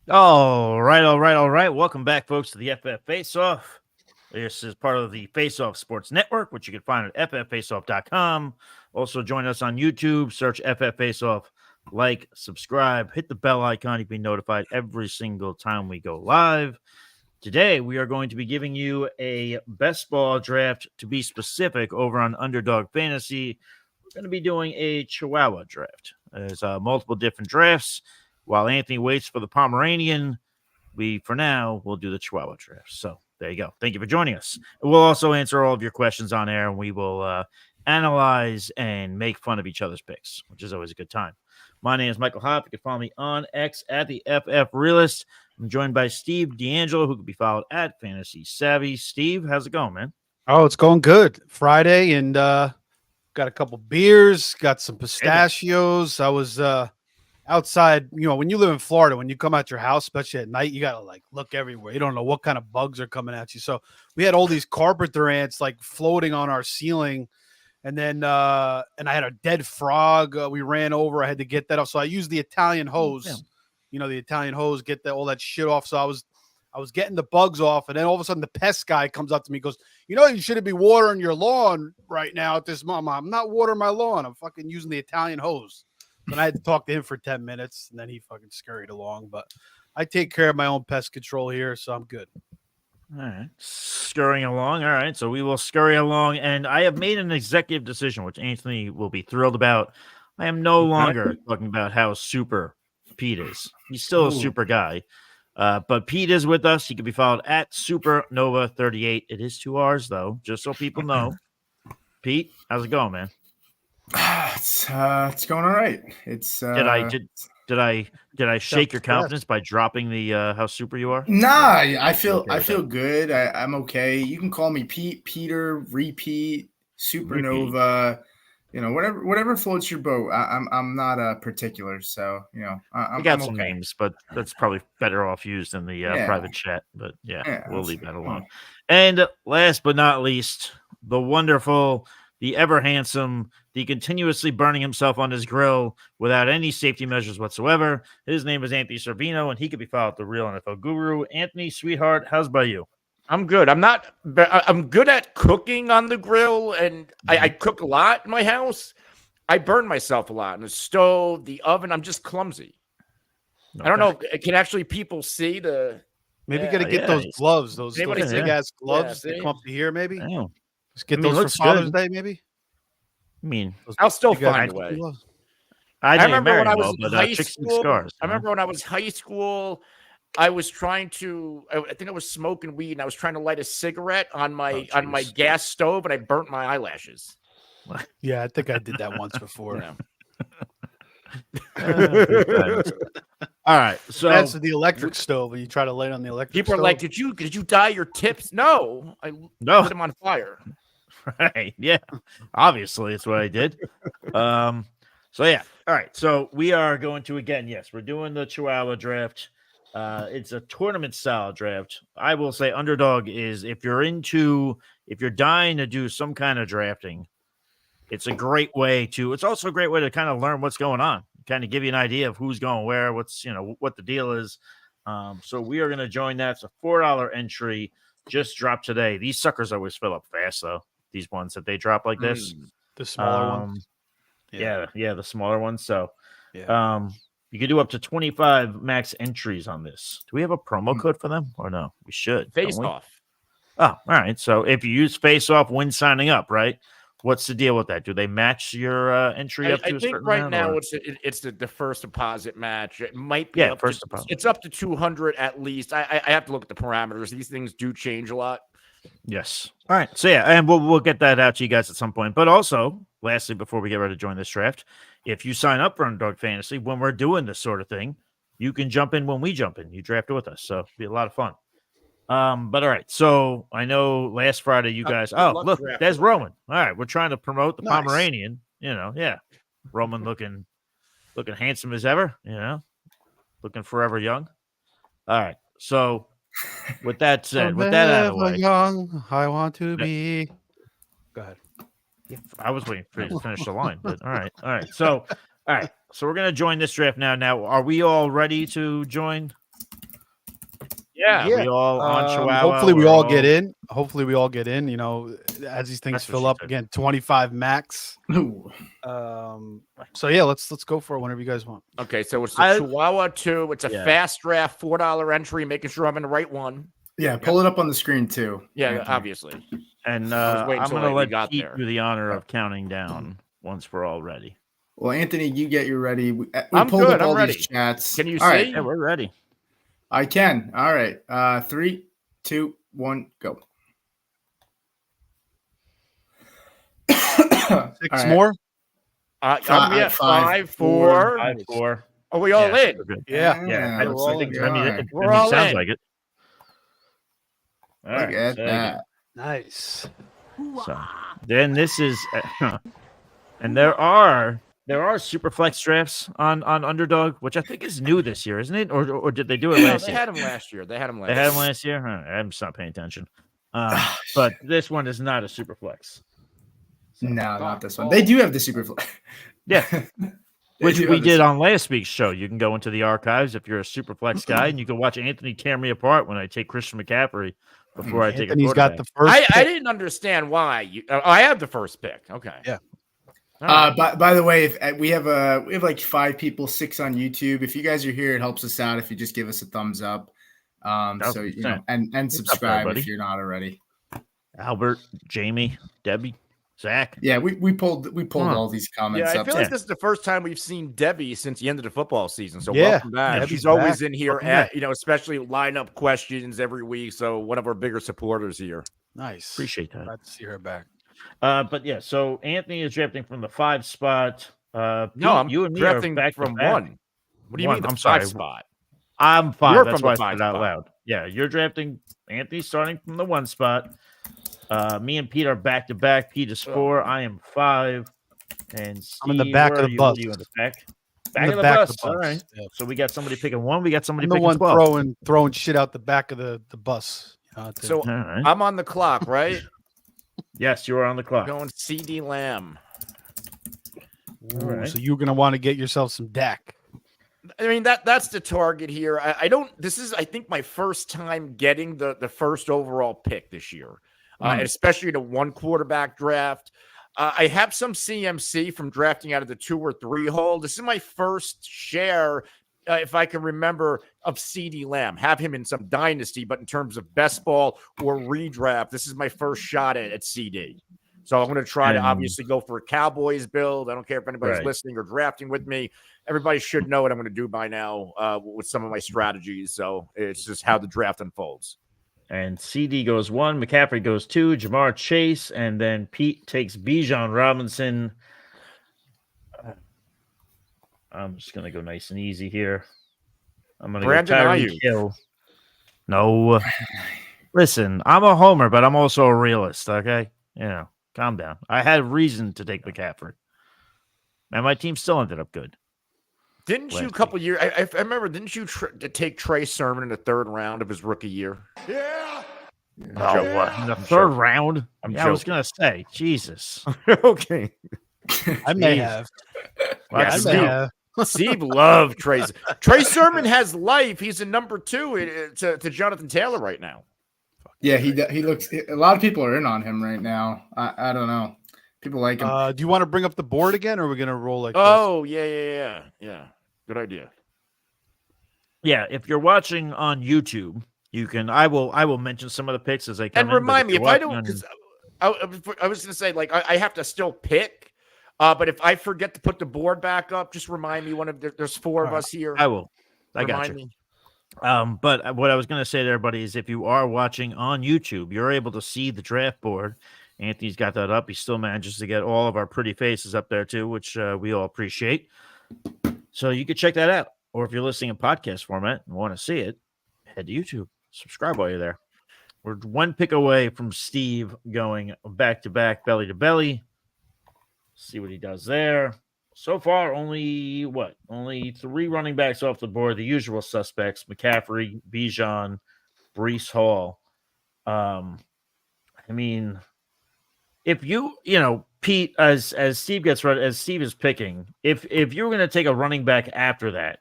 All right. Welcome back, folks, to the FF Face-Off. This is part of the Face-Off Sports Network, which you can find at fffaceoff.com. Also, join us on YouTube. Search FF Face-Off. Like, subscribe, hit the bell icon to be notified every single time we go live. Today, we are going to be giving you a best ball draft. To be specific, over on Underdog Fantasy, we're going to be doing a Chihuahua draft. There's multiple different drafts. While Anthony waits for the Pomeranian, for now, we'll do the Chihuahua draft. So there you go. Thank you for joining us. We'll also answer all of your questions on air, and we will analyze and make fun of each other's picks, which is always a good time. My name is Michael Hopp. You can follow me on X at the FF Realist. I'm joined by Steve D'Angelo, who can be followed at Fantasy Savvy. Steve, how's it going, man? Oh, it's going good. Friday, and got a couple beers, got some pistachios. I was outside. You know, when you live in Florida, when you come out your house, especially at night, you gotta like look everywhere. You don't know what kind of bugs are coming at you. So we had all these carpenter ants like floating on our ceiling, and then I had a dead frog. We ran over. I had to get that off. So I used the Italian hose. Yeah. You know, the Italian hose, get all that shit off. So I was getting the bugs off, and then all of a sudden the pest guy comes up to me and goes, "You know, you shouldn't be watering your lawn right now at this moment." I'm not watering my lawn. I'm fucking using the Italian hose. And I had to talk to him for 10 minutes, and then he fucking scurried along. But I take care of my own pest control here, so I'm good. All right. Scurrying along. All right. So we will scurry along. And I have made an executive decision, which Anthony will be thrilled about. I am no longer talking about how super Pete is. He's still a super guy. But Pete is with us. He can be followed at Supernova38. It is 2 R's, though, just so people know. Pete, how's it going, man? It's going all right. It's did I shake your confidence by dropping the how super you are? Nah, I feel good. I'm okay. You can call me Pete, Peter, Repeat, Supernova. Repeat. You know, whatever floats your boat. I'm not particular, so you know. We got some names, but that's probably better off used in the private chat. But we'll leave that alone. And last but not least, the wonderful, the ever handsome, the continuously burning himself on his grill without any safety measures whatsoever. His name is Anthony Servino, and he could be followed at the Real NFL Guru. Anthony, sweetheart, how's about you? I'm good. I'm good at cooking on the grill, and I cook a lot in my house. I burn myself a lot in the stove, the oven. I'm just clumsy. Okay. I don't know. Can actually people see the? Maybe you got to get those gloves, those big ass gloves that come up to here. Maybe just get those for Father's Day. Maybe. I mean, I'll still find a way. I remember when I was in high school. I remember when I was high school. I was trying to. I think I was smoking weed, and I was trying to light a cigarette on my gas stove, and I burnt my eyelashes. Yeah, I think I did that once before. All right, so that's the electric stove. When you try to light on the electric. People stove. Are like, "Did you dye your tips?" No, I lit them on fire. Right? Yeah, obviously, it's what I did. So yeah, all right. So we are going to we're doing the Chihuahua draft. It's a tournament style draft. I will say Underdog is if you're dying to do some kind of drafting, it's a great way to. It's also a great way to kind of learn what's going on, kind of give you an idea of who's going where, what the deal is. So we are going to join that. It's a $4 entry. Just dropped today. These suckers always fill up fast though. These ones that they drop like this, the smaller ones. Yeah, the smaller ones. So, you can do up to 25 max entries on this. Do we have a promo code for them or no? We should. Face Off. Oh, all right. So if you use Face Off when signing up, right? What's the deal with that? Do they match your entry up to a certain amount? I think right now it's the first deposit match. It might be first deposit. It's up to 200 at least. I have to look at the parameters. These things do change a lot. Yes. All right. So and we'll get that out to you guys at some point. But also, lastly, before we get ready to join this draft, if you sign up for Underdog Fantasy when we're doing this sort of thing, you can jump in when we jump in. You draft it with us, so it'll be a lot of fun. But all right. So I know last Friday you guys. Oh, look, there's Roman. All right, we're trying to promote the Pomeranian. Roman looking handsome as ever. Looking forever young. All right. So. With that said, with that out of the way, young, I want to be. Go ahead. Yeah, I was waiting for you to finish the line, but all right. So we're gonna join this draft now. Now, are we all ready to join? Yeah, we all on Chihuahua. Hopefully we all get in. Hopefully we all get in. You know, as these things fill up again, 25 max. So yeah, let's go for it whenever you guys want. Okay, so it's the Chihuahua 2. It's a fast draft, $4 entry. Making sure I'm in the right one. Yeah, pull it up on the screen too. Yeah, obviously. And I'm going to let Pete do the honor of counting down once we're all ready. Well, Anthony, you get your ready. We I'm pulled good. up all I'm ready. These chats. Can you all see? Right. Yeah, we're ready. I can. All right. 3, 2, 1, go. 6 more. I'm at 5, 4. 5, 4. Are we all in? Yeah. We're all sounds in. Like it. All Look right, at so that. Nice. So then this is, and there are super flex drafts on Underdog, which I think is new this year, isn't it? Or did they do it last year? They had them last year. They had them last year. I'm just not paying attention. But this one is not a super flex. So, no, not this one. They do have the super flex. Yeah. Which we did on last week's show. You can go into the archives if you're a super flex guy, and you can watch Anthony tear me apart when I take Christian McCaffrey before I take a quarterback. Got the first. I didn't understand why. I had the first pick. Okay. Yeah. By the way, if we have like 5 people, 6 on YouTube. If you guys are here, it helps us out if you just give us a thumbs up. So you know, and subscribe if you're not already. Albert, Jamie, Debbie, Zach. Yeah, we pulled all these comments. Yeah, I feel like this is the first time we've seen Debbie since the end of the football season. So welcome back. Debbie's She's always in here especially lineup questions every week. So one of our bigger supporters here. Nice. Appreciate that. Glad to see her back. But yeah, so Anthony is drafting from the 5 spot. No, Pete, I'm you and me drafting back from back. 1. What do you mean the 5 spot? I'm 5. You're That's from why the I 5 said it out spot. loud. Yeah, you're drafting Anthony starting from the 1 spot. Me and Pete are back to back. Pete is 4. I am 5. And Steve, I'm in the back of the bus. You in the back? Back of the bus. All right. Yeah. So we got somebody picking 1. We got somebody picking 12. The one throwing shit out the back of the bus. So right. I'm on the clock, right? Yes, you are on the clock. Going CD Lamb. All right. So you're gonna want to get yourself some Dak. I mean that's the target here. I don't. This is I think my first time getting the first overall pick this year, especially in a 1 quarterback draft. I have some CMC from drafting out of the 2 or 3 hole. This is my first share, if I can remember, of CD Lamb. Have him in some dynasty, but in terms of best ball or redraft, this is my first shot at CD. So I'm going to try to obviously go for a Cowboys build. I don't care if anybody's listening or drafting with me. Everybody should know what I'm going to do by now with some of my strategies. So it's just how the draft unfolds. And CD goes 1, McCaffrey goes 2, Jamar Chase, and then Pete takes Bijan Robinson. I'm just going to go nice and easy here. I'm going to go Tyreek Hill. No. Listen, I'm a homer, but I'm also a realist, okay? Calm down. I had reason to take McCaffrey. And my team still ended up good. Didn't you a couple years? I remember. Didn't you take Trey Sermon in the 3rd round of his rookie year? Yeah. Oh, what? In the 3rd round? I was gonna say, Jesus. Okay. I may have. Steve loved Trey. Trey Sermon has life. He's a number 2 to Jonathan Taylor right now. Yeah, he looks. A lot of people are in on him right now. I don't know. People like him. Do you want to bring up the board again, or are we gonna roll like? Oh, this? Yeah. Good idea. Yeah, if you're watching on YouTube, you can. I will mention some of the picks as they come. And remind me if I don't. Because I was going to say I have to still pick, but if I forget to put the board back up, just remind me. There's 4 of us here. I will. I got you. But what I was going to say to everybody is, if you are watching on YouTube, you're able to see the draft board. Anthony's got that up. He still manages to get all of our pretty faces up there too, which we all appreciate. So you can check that out. Or if you're listening in podcast format and want to see it, head to YouTube. Subscribe while you're there. We're 1 pick away from Steve going back to back, belly to belly. See what he does there. So far, only 3 running backs off the board. The usual suspects: McCaffrey, Bijan, Breece Hall. I mean, if Pete, as Steve gets ready, as Steve is picking, if you were going to take a running back after that,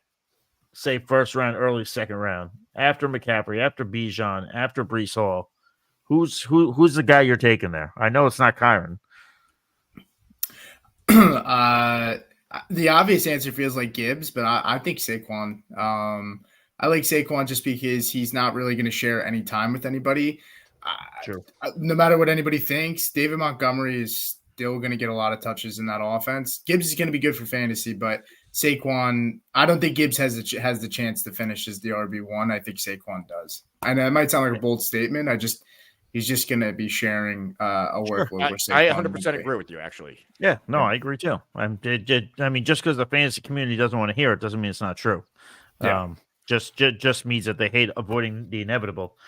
say 1st round, early 2nd round, after McCaffrey, after Bijan, after Breece Hall, who's the guy you're taking there? I know it's not Kyren. The obvious answer feels like Gibbs, but I think Saquon. I like Saquon just because he's not really going to share any time with anybody. True. No matter what anybody thinks, David Montgomery is still going to get a lot of touches in that offense. Gibbs is going to be good for fantasy, but Saquon, I don't think Gibbs has the chance to finish as the RB1. I think Saquon does. And that might sound like a bold statement. He's just going to be sharing a workload. I 100% agree with you, actually. Yeah, no, I agree too. I mean, just because the fantasy community doesn't want to hear it doesn't mean it's not true. Yeah. Just means that they hate avoiding the inevitable.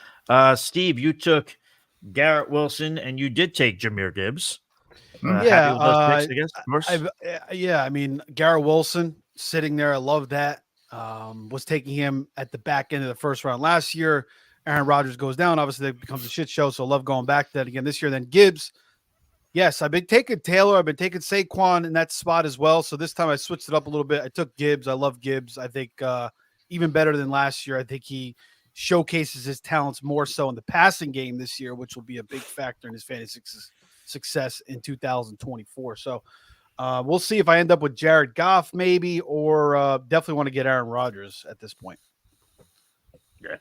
Steve, you took Garrett Wilson and you did take Jahmyr Gibbs. Yeah, picks, I guess, of course. I mean, Garrett Wilson sitting there. I love that. Was taking him at the back end of the first round last year. Aaron Rodgers goes down. Obviously, it becomes a shit show. So I love going back to that again this year. Then Gibbs. Yes, I've been taking Taylor. I've been taking Saquon in that spot as well. So this time I switched it up a little bit. I took Gibbs. I love Gibbs. I think even better than last year. I think he showcases his talents more so in the passing game this year, which will be a big factor in his fantasy success in 2024. So we'll see if I end up with Jared Goff maybe, or definitely want to get Aaron Rodgers at this point. Yeah,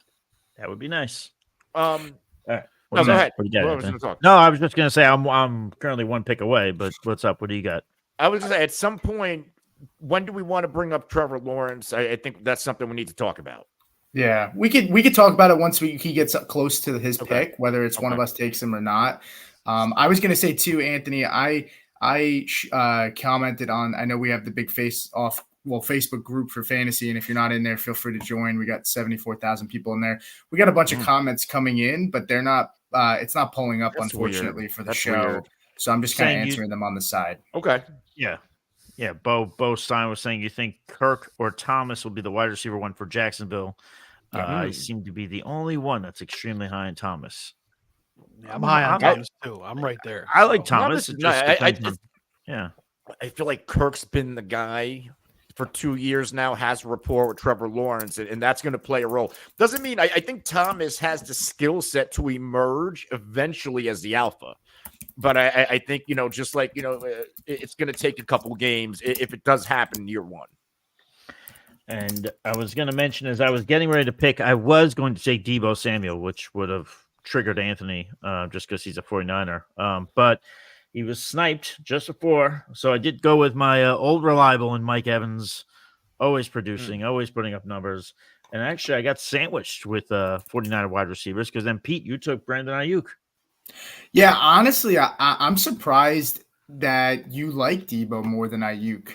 that would be nice. All right. No, go ahead. No, I was just going to say I'm currently one pick away, but what's up? What do you got? I was going to say, at some point, when do we want to bring up Trevor Lawrence? I think that's something we need to talk about. Yeah, we could talk about it once he gets up close to his pick, whether it's one of us takes him or not. I was going to say too, Anthony, I commented on, I know we have the big Facebook group for fantasy. And if you're not in there, feel free to join. We got 74,000 people in there. We got a bunch of comments coming in, but they're not, it's not pulling up, that's unfortunately weird. For the show. Weird. So I'm just kind of answering them on the side. Okay. Yeah. Yeah. Bo Stein was saying, you think Kirk or Thomas will be the wide receiver one for Jacksonville? I seem to be the only one that's extremely high in Thomas. Yeah, I'm high on Thomas too. I'm right there. I like Thomas. I feel like Kirk's been the guy for 2 years now, has a rapport with Trevor Lawrence, and that's going to play a role. Doesn't mean I think Thomas has the skill set to emerge eventually as the alpha. But I think, just like, it's going to take a couple games if it does happen in year one. And I was going to mention, as I was getting ready to pick, I was going to take Deebo Samuel, which would have triggered Anthony just because he's a 49er. But he was sniped just before. So I did go with my old reliable and Mike Evans, always producing, always putting up numbers. And actually, I got sandwiched with 49er wide receivers because then, Pete, you took Brandon Ayuk. Yeah, honestly, I'm surprised that you like Deebo more than Ayuk.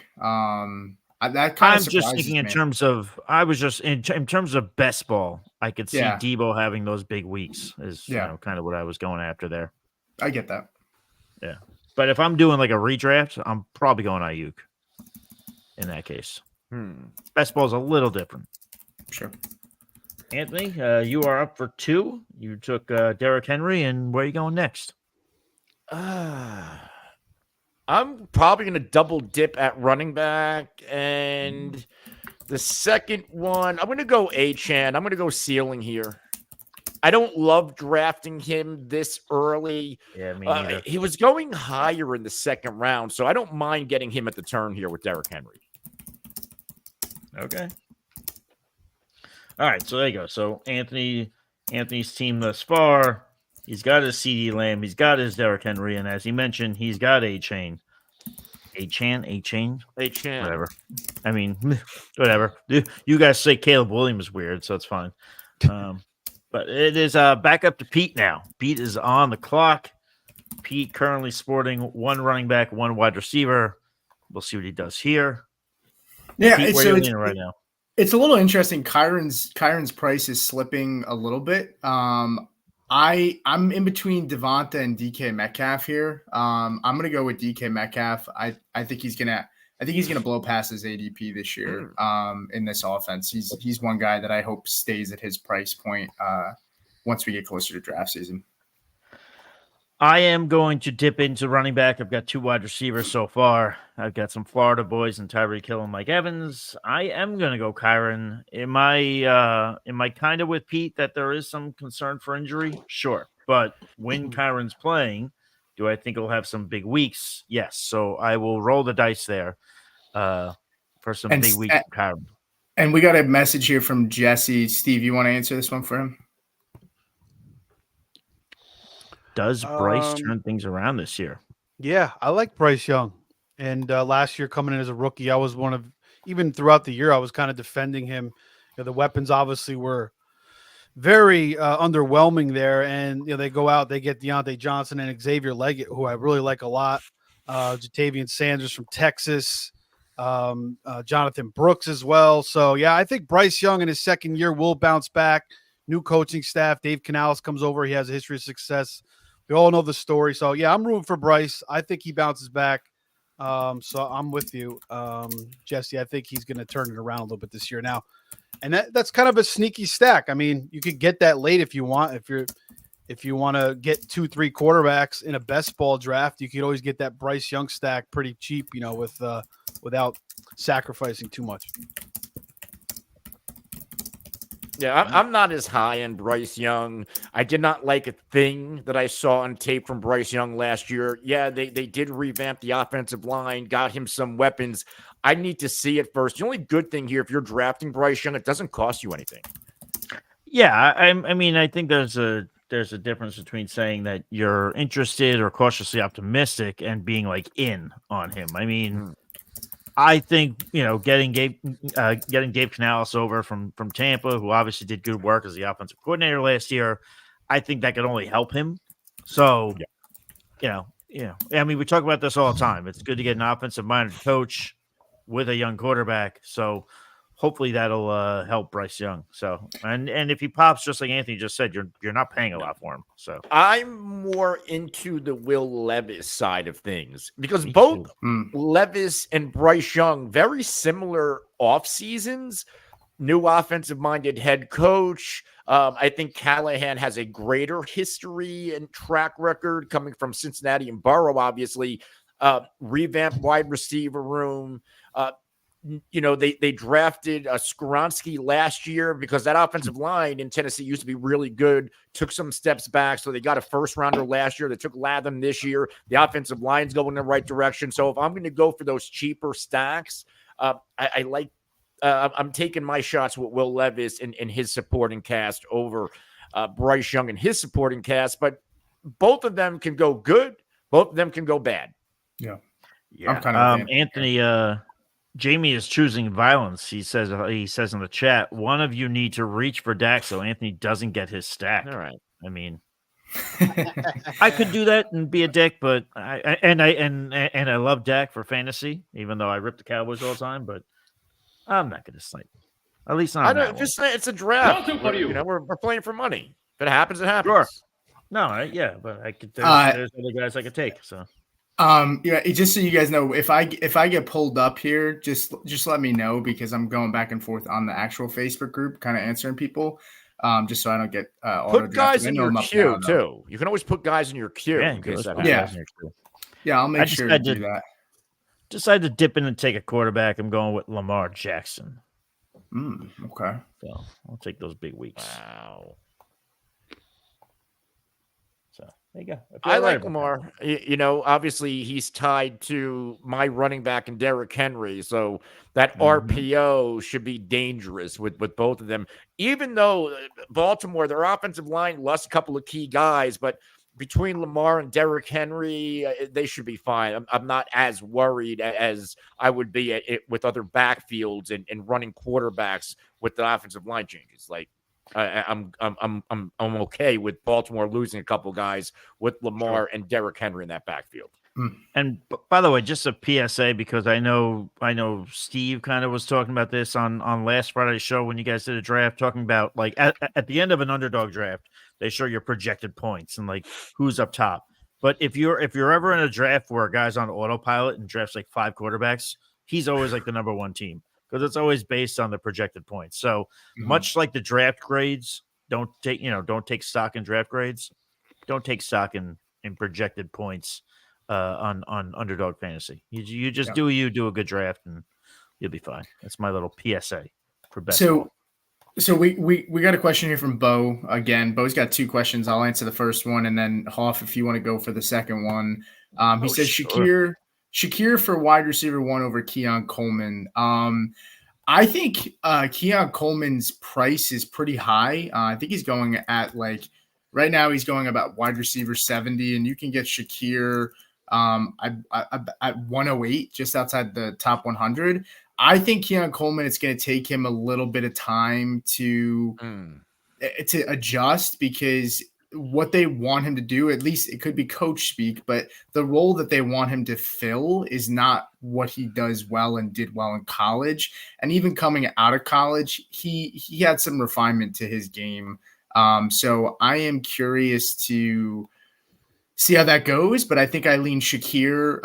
That kind I'm just thinking in terms of, I was just in terms of best ball, I could see Deebo having those big weeks is kind of what I was going after there. I get that. Yeah. But if I'm doing like a redraft, I'm probably going Ayuk in that case. Best ball is a little different. Sure. Anthony, you are up for 2. You took Derrick Henry, and where are you going next? I'm probably going to double dip at running back, and the second one, I'm going to go Achane. I'm going to go ceiling here. I don't love drafting him this early. Yeah, me neither. He was going higher in the second round, so I don't mind getting him at the turn here with Derrick Henry. Okay. All right, so there you go. So Anthony's team thus far, he's got his CeeDee Lamb, he's got his Derrick Henry, and as he mentioned, he's got Achane. Whatever. I mean, whatever. You guys say Caleb Williams is weird, so it's fine. But it is back up to Pete now. Pete is on the clock. Pete currently sporting 1 running back, 1 wide receiver. We'll see what he does here. Yeah, Pete, where are you leaning right now? It's a little interesting. Kyren's price is slipping a little bit. I'm in between Devonta and DK Metcalf here. I'm gonna go with DK Metcalf. I think he's gonna blow past his ADP this year. In this offense, he's one guy that I hope stays at his price point once we get closer to draft season. I am going to dip into running back. I've got 2 wide receivers so far. I've got some Florida boys and Tyreek Hill and Mike Evans. I am going to go Kyren. Am I kind of with Pete that there is some concern for injury? Sure. But when Kyren's playing, do I think he'll have some big weeks? Yes. So I will roll the dice there for some big weeks for Kyren. And we got a message here from Jesse. Steve, you want to answer this one for him? Does Bryce turn things around this year? Yeah, I like Bryce Young. And last year coming in as a rookie, I was even throughout the year, I was kind of defending him. The weapons obviously were very underwhelming there. And they go out, they get Deontay Johnson and Xavier Leggett, who I really like a lot. Jatavian Sanders from Texas, Jonathan Brooks as well. So, yeah, I think Bryce Young in his second year will bounce back. New coaching staff. Dave Canales comes over. He has a history of success. We all know the story. So, yeah, I'm rooting for Bryce. I think he bounces back. So I'm with you, Jesse. I think he's going to turn it around a little bit this year now. And that's kind of a sneaky stack. I mean, you could get that late if you want. If you want to get 2-3 quarterbacks in a best ball draft, you could always get that Bryce Young stack pretty cheap, without sacrificing too much. Yeah, I'm not as high on Bryce Young. I did not like a thing that I saw on tape from Bryce Young last year. Yeah, they did revamp the offensive line, got him some weapons. I need to see it first. The only good thing here, if you're drafting Bryce Young, it doesn't cost you anything. Yeah, I mean, I think there's a difference between saying that you're interested or cautiously optimistic and being like in on him. I mean, I think getting Gabe Canales over from Tampa, who obviously did good work as the offensive coordinator last year, I think that could only help him. So, I mean, we talk about this all the time. It's good to get an offensive-minded coach with a young quarterback. So, hopefully that'll help Bryce Young. So, and if he pops, just like Anthony just said, you're not paying a lot for him. So, I'm more into the Will Levis side of things because both Levis and Bryce Young, very similar off seasons. New offensive-minded head coach. I think Callahan has a greater history and track record coming from Cincinnati and Burrow, obviously. Revamped wide receiver room. They drafted Skoronski last year because that offensive line in Tennessee used to be really good, took some steps back. So they got a first rounder last year. They took Latham this year. The offensive line's going in the right direction. So if I'm going to go for those cheaper stacks, I'm taking my shots with Will Levis and his supporting cast over Bryce Young and his supporting cast. But both of them can go good. Both of them can go bad. Yeah. I'm kind of Anthony, Jamie is choosing violence. He says in the chat, one of you need to reach for Dak so Anthony doesn't get his stack. All right. I mean, I could do that and be a dick, but I love Dak for fantasy, even though I rip the Cowboys all the time. But I'm not going to snipe. At least not. I don't. Just it's a draft. We're playing for money. If it happens, it happens. Sure. No, yeah, but I could. There's other guys I could take. So. Just so you guys know, if I get pulled up here, just let me know because I'm going back and forth on the actual Facebook group, kind of answering people, just so I don't get put guys in your queue too. You can always put guys in your queue. Yeah, I'll make sure to do that. Decided to dip in and take a quarterback. I'm going with Lamar Jackson. Okay. So I'll take those big weeks. Wow. There you go. I like Lamar. Obviously he's tied to my running back and Derrick Henry. So that RPO should be dangerous with both of them. Even though Baltimore, their offensive line lost a couple of key guys, but between Lamar and Derrick Henry, they should be fine. I'm not as worried as I would be with other backfields and running quarterbacks with the offensive line changes. Like, I'm okay with Baltimore losing a couple guys with Lamar and Derrick Henry in that backfield. And by the way, just a PSA because I know Steve kind of was talking about this on last Friday's show when you guys did a draft, talking about like at the end of an underdog draft, they show your projected points and like who's up top. But if you're ever in a draft where a guy's on autopilot and drafts like 5 quarterbacks, he's always like the number 1 team. Because it's always based on the projected points. So much like the draft grades, don't take stock in draft grades. Don't take stock in in projected points on Underdog Fantasy. You just do a good draft, and you'll be fine. That's my little PSA for best ball. So we got a question here from Bo again. Bo's got 2 questions. I'll answer the first one, and then Hoff, if you want to go for the second one. He says sure. Shakir for wide receiver 1 over Keon Coleman. I think Keon Coleman's price is pretty high. I think he's going at right now he's going about wide receiver 70, and you can get Shakir at 108, just outside the top 100. I think Keon Coleman, it's going to take him a little bit of time to adjust, because what they want him to do, at least it could be coach speak, but the role that they want him to fill is not what he does well and did well in college. And even coming out of college, he had some refinement to his game. So I am curious to see how that goes, but I think I lean Shakir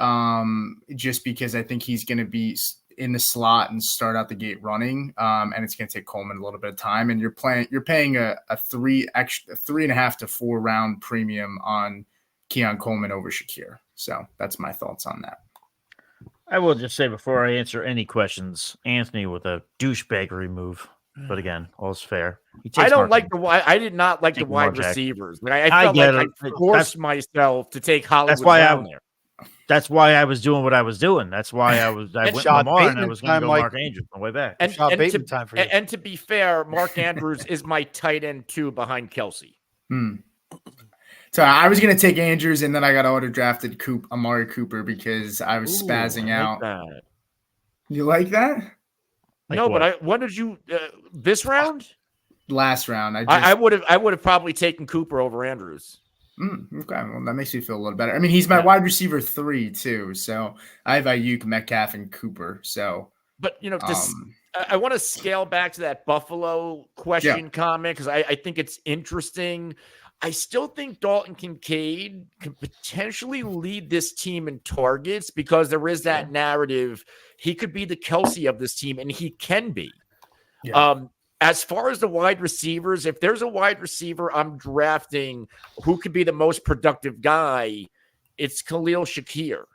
just because I think he's going to be in the slot and start out the gate running, and it's going to take Coleman a little bit of time. And you're paying a 3.5 to 4 round premium on Keon Coleman over Shakir. So that's my thoughts on that. I will just say before I answer any questions, Anthony with a douchebaggery move. But again, all's fair. I don't like I did not like the wide receivers. I felt like I forced myself to take Hollywood down there. That's why I was doing what I was doing. That's why I went Lamar, and I was going to go Mark Andrews on the way back. And to be fair, Mark Andrews is my tight end 2 behind Kelsey. So I was going to take Andrews, and then I got auto drafted Amari Cooper because I was spazzing out. That. You like that? But what did you this round? Last round, I would have probably taken Cooper over Andrews. Okay, well, that makes me feel a little better. I mean, he's my wide receiver 3 too, so I have Ayuk, Metcalf, and Cooper. So, but I want to scale back to that Buffalo question comment because I think it's interesting. I still think Dalton Kincaid can potentially lead this team in targets because there is that narrative. He could be the Kelsey of this team, and he can be. Yeah. As far as the wide receivers, if there's a wide receiver I'm drafting who could be the most productive guy, it's Khalil Shakir.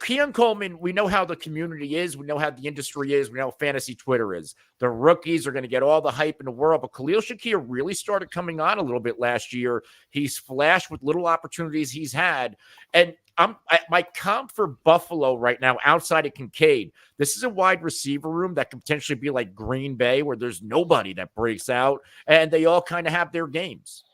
Keon Coleman, we know how the community is. We know how the industry is. We know how fantasy Twitter is. The rookies are going to get all the hype in the world. But Khalil Shakir really started coming on a little bit last year. He's flashed with little opportunities he's had. And my comp for Buffalo right now, outside of Kincaid, this is a wide receiver room that could potentially be like Green Bay, where there's nobody that breaks out, and they all kind of have their games.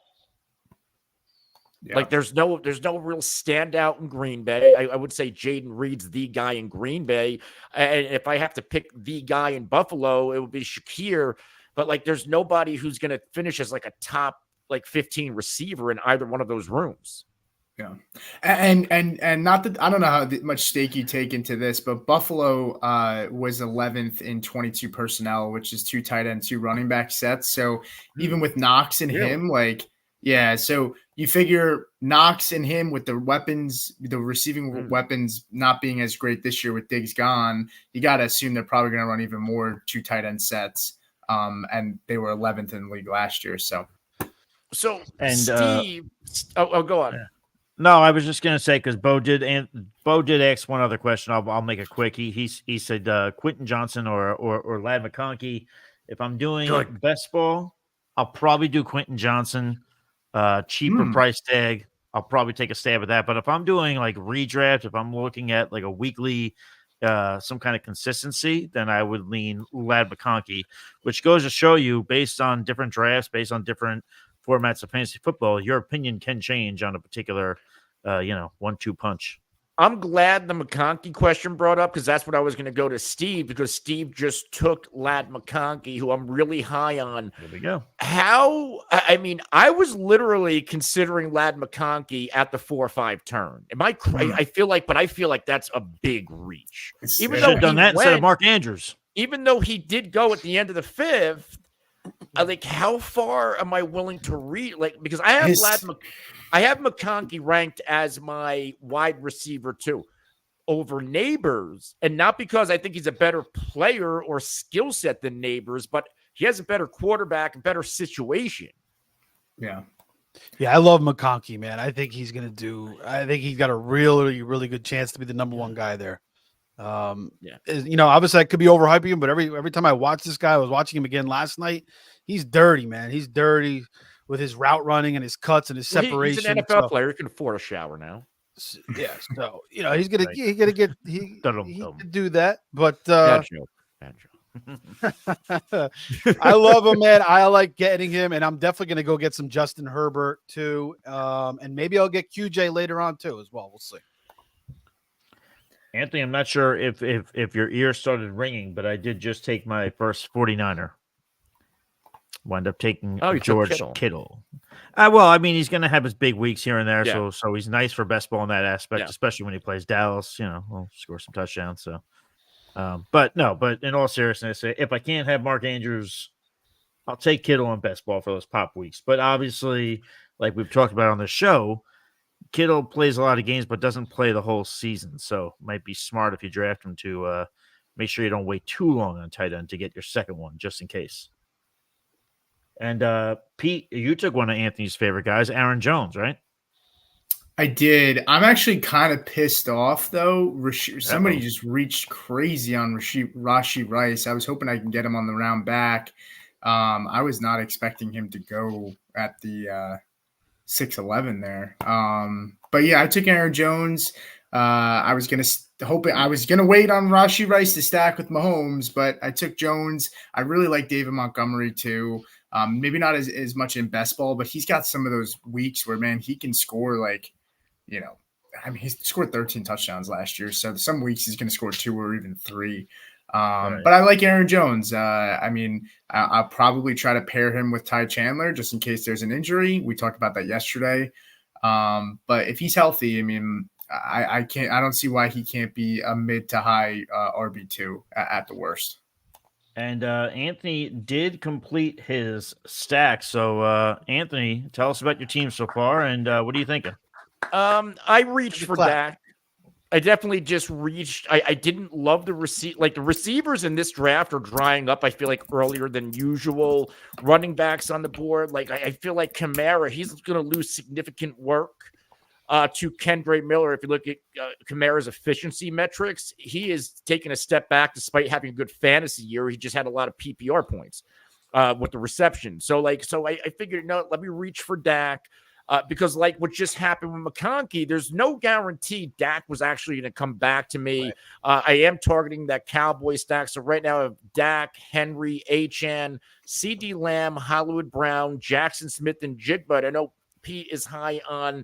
Yeah. Like there's no real standout in Green Bay. I would say Jaden Reed's the guy in Green Bay, and if I have to pick the guy in Buffalo, it would be Shakir. But there's nobody who's going to finish as a top 15 receiver in either one of those rooms. Yeah, and not that I don't know how much stake you take into this, but Buffalo was 11th in 22 personnel, which is 2 tight end, 2 running back sets. So even with Knox and him, so you figure Knox and him with the weapons, the receiving weapons not being as great this year with Diggs gone, you got to assume they're probably going to run even more 2 tight end sets. And they were 11th in the league last year. So Steve, go on. Yeah. No, I was just going to say, because Bo did ask one other question. I'll make it quick. He said Quentin Johnson or Ladd McConkey. If I'm doing best ball, I'll probably do Quentin Johnson. Cheaper price tag. I'll probably take a stab at that. But if I'm doing redraft, if I'm looking at a weekly, some kind of consistency, then I would lean Ladd McConkey, which goes to show you, based on different drafts, based on different formats of fantasy football, your opinion can change on a particular 1-2 punch. I'm glad the McConkey question brought up, because that's what I was going to go to Steve, because Steve just took Ladd McConkey, who I'm really high on. There we go. I was literally considering Ladd McConkey at the 4-5 turn. Am I crazy? I feel like that's a big reach. Even though done that instead of Mark Andrews. Even though he did go at the end of the 5th, how far am I willing to read? Because I have McConkey ranked as my wide receiver 2 over Neighbors, and not because I think he's a better player or skill set than Neighbors, but he has a better quarterback, a better situation. Yeah. Yeah, I love McConkey, man. I think he's got a really, really good chance to be the number one guy there. Obviously I could be overhyping him, but every time I watch this guy, I was watching him again last night. He's dirty, man. He's dirty with his route running and his cuts and his separation. He's an NFL player. He can afford a shower now. Yeah, so he's gonna get he can do that. But bad joke. I love him, man. I like getting him, and I'm definitely gonna go get some Justin Herbert too. And maybe I'll get QJ later on too as well. We'll see. Anthony, I'm not sure if your ear started ringing, but I did just take my first 49er. Wound up taking George Kittle. Well, I mean, he's going to have his big weeks here and there, so he's nice for best ball in that aspect, especially when he plays Dallas. He'll score some touchdowns. So, but in all seriousness, if I can't have Mark Andrews, I'll take Kittle on best ball for those pop weeks. But obviously, like we've talked about on the show, Kittle plays a lot of games, but doesn't play the whole season. So it might be smart if you draft him to make sure you don't wait too long on tight end to get your second one, just in case. And Pete, you took one of Anthony's favorite guys, Aaron Jones, right? I did. I'm actually kind of pissed off, though. Somebody just reached crazy on Rashee Rice. I was hoping I can get him on the round back. I was not expecting him to go at the 6'11" there. But yeah, I took Aaron Jones. I was gonna wait on Rashee Rice to stack with Mahomes, but I took Jones. I really like David Montgomery too. Maybe not as much in best ball, but he's got some of those weeks where, man, he can score he scored 13 touchdowns last year. So some weeks he's going to score 2 or even 3. But I like Aaron Jones. I'll probably try to pair him with Ty Chandler just in case there's an injury. We talked about that yesterday. But if he's healthy, I don't see why he can't be a mid to high RB2 at the worst. And Anthony did complete his stack. So, Anthony, tell us about your team so far, and what are you thinking? I reached for Dak. I definitely just reached. I didn't love the the receivers in this draft are drying up. I feel like earlier than usual. Running backs on the board. I feel like Kamara, he's going to lose significant work to Kendre Miller. If you look at Kamara's efficiency metrics, he is taking a step back despite having a good fantasy year. He just had a lot of PPR points with the reception. So I figured, let me reach for Dak because like what just happened with McConkey, there's no guarantee Dak was actually going to come back to me. Right. I am targeting that Cowboy stack. So right now I have Dak, Henry, Achane, CD Lamb, Hollywood Brown, Jackson Smith, and Jigba. I know Pete is high on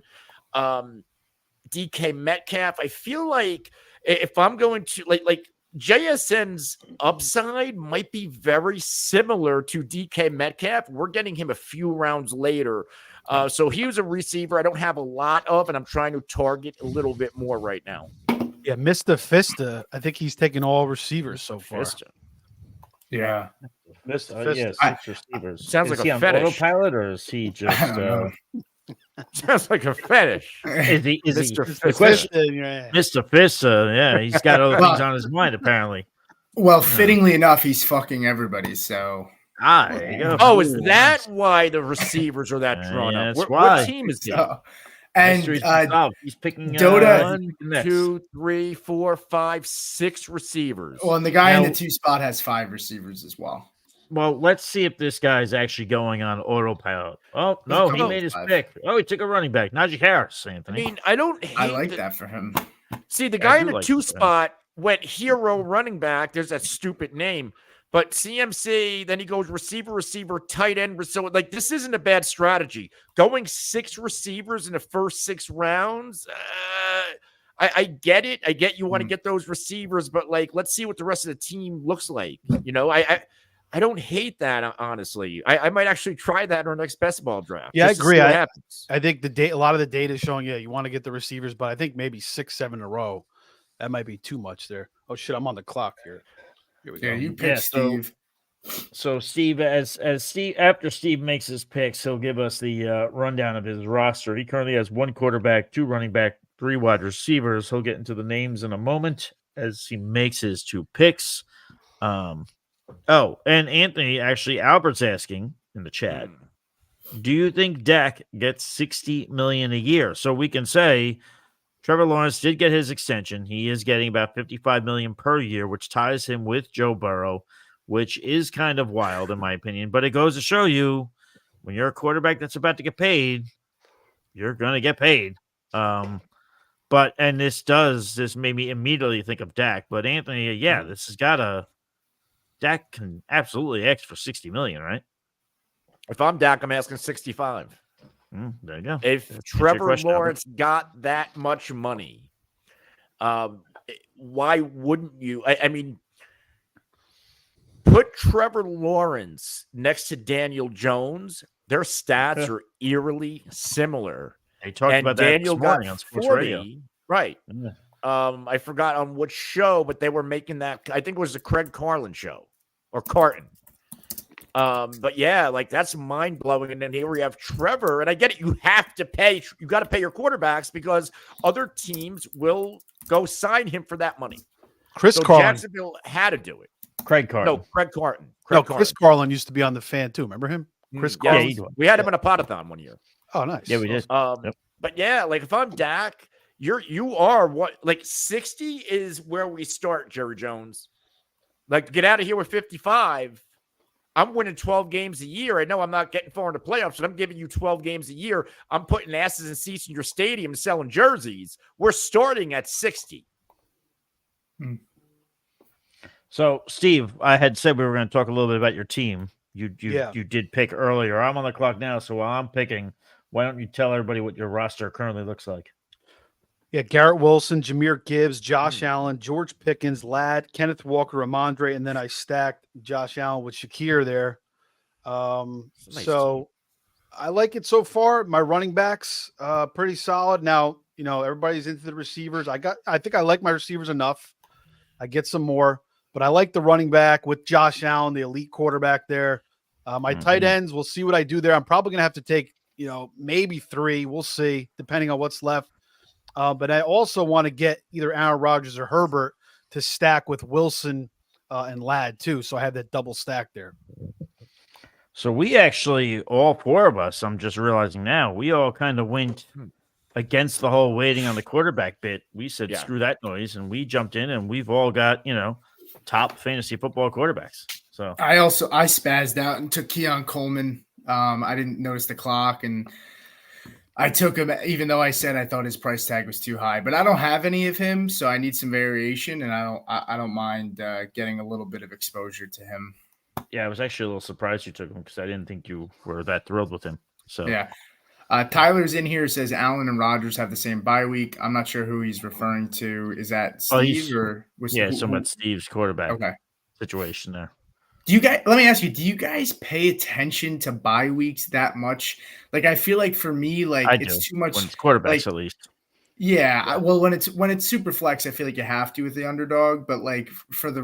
DK Metcalf. I feel like if I'm going to like JSN's upside might be very similar to DK Metcalf. We're getting him a few rounds later. So he was a receiver I don't have a lot of, and I'm trying to target a little bit more right now. Yeah, Mr. Fista. I think he's taken all receivers so far. Fista. Yeah. Mr. Yeah, 6 receivers. Sounds like a fetish. Autopilot, or is he just sounds like a fetish? Is he Mr. Fista? Mr. Fista, yeah, he's got other things on his mind apparently. Well, fittingly enough, he's fucking everybody. So there you go. Oh, is that why the receivers are that drawn up? What team is he? And he's picking Dota 1, 2, 3, 4, 5, 6 receivers. Well, and the guy in the 2 spot has 5 receivers as well. Well, let's see if this guy's actually going on autopilot. Oh, no, he made his pick. Oh, he took a running back. Najee Harris, Anthony. I like that for him. See, the guy in the 2 spot went hero running back. There's that stupid name. But CMC, then he goes receiver, tight end. So, this isn't a bad strategy. Going 6 receivers in the first 6 rounds, I get it. I get you want to get those receivers, but, let's see what the rest of the team looks like. I don't hate that, honestly. I might actually try that in our next best ball draft. Yeah, I agree. I think a lot of the data is showing, you want to get the receivers, but I think maybe 6, 7 in a row. That might be too much there. Oh, shit, I'm on the clock here. Here we go. You pick Steve. So Steve, after Steve makes his picks, he'll give us the rundown of his roster. He currently has 1 quarterback, 2 running back, 3 wide receivers. He'll get into the names in a moment as he makes his 2 picks. And Anthony, actually, Albert's asking in the chat, Do you think Dak gets $60 million a year? So we can say Trevor Lawrence did get his extension. He is getting about $55 million per year, which ties him with Joe Burrow, which is kind of wild in my opinion. But it goes to show you, when you're a quarterback that's about to get paid, you're going to get paid. But this made me immediately think of Dak. But Anthony, this has got Dak can absolutely ask for $60 million, right? If I'm Dak, I'm asking 65. There you go. If Trevor Lawrence got that much money, why wouldn't you? I mean, put Trevor Lawrence next to Daniel Jones. Their stats are eerily similar. They talked about Daniel that this morning on Sports 40, Radio. Right. Yeah. I forgot on which show, but they were making that. I think it was the Craig Carlin show or Carton. But yeah, like that's mind blowing. And then here we have Trevor, and I get it. You got to pay your quarterbacks because other teams will go sign him for that money. Chris Carlin. Jacksonville had to do it. Craig Carlin. No, Craig Carton. Chris Carlin used to be on the Fan too. Remember him? Chris Carlin. Yeah, we had him in a potathon one year. Oh, nice. Yeah, we did. But yeah, like if I'm Dak, you are what, like 60 is where we start, Jerry Jones. Like to get out of here with 55. I'm winning 12 games a year. I know I'm not getting far in the playoffs, but I'm giving you 12 games a year. I'm putting asses and seats in your stadium and selling jerseys. We're starting at 60. So, Steve, I had said we were going to talk a little bit about your team. You did pick earlier. I'm on the clock now, so while I'm picking, why don't you tell everybody what your roster currently looks like? Yeah, Garrett Wilson, Jahmyr Gibbs, Josh Allen, George Pickens, Ladd, Kenneth Walker, Ramondre, and then I stacked Josh Allen with Shakir there. So I like it so far. My running backs pretty solid. Now, everybody's into the receivers. I think I like my receivers enough. I get some more, but I like the running back with Josh Allen, the elite quarterback there. My tight ends, we'll see what I do there. I'm probably going to have to take, maybe 3. We'll see, depending on what's left. But I also want to get either Aaron Rodgers or Herbert to stack with Wilson and Ladd too. So I have that double stack there. So we actually, all 4 of us, I'm just realizing now, we all kind of went against the whole waiting on the quarterback bit. We said, screw that noise. And we jumped in and we've all got, top fantasy football quarterbacks. So I spazzed out and took Keon Coleman. I didn't notice the clock and I took him, even though I said I thought his price tag was too high, but I don't have any of him, so I need some variation, and I don't mind getting a little bit of exposure to him. Yeah, I was actually a little surprised you took him because I didn't think you were that thrilled with him. So yeah, Tyler's in here, says Allen and Rodgers have the same bye week. I'm not sure who he's referring to. Is that Steve or was about Steve's quarterback situation there. Let me ask you, do you guys pay attention to bye weeks that much? Like, I feel like for me, it's too much. When it's quarterbacks, at least. Yeah. Well, when it's super flex, I feel like you have to with the underdog. But like for the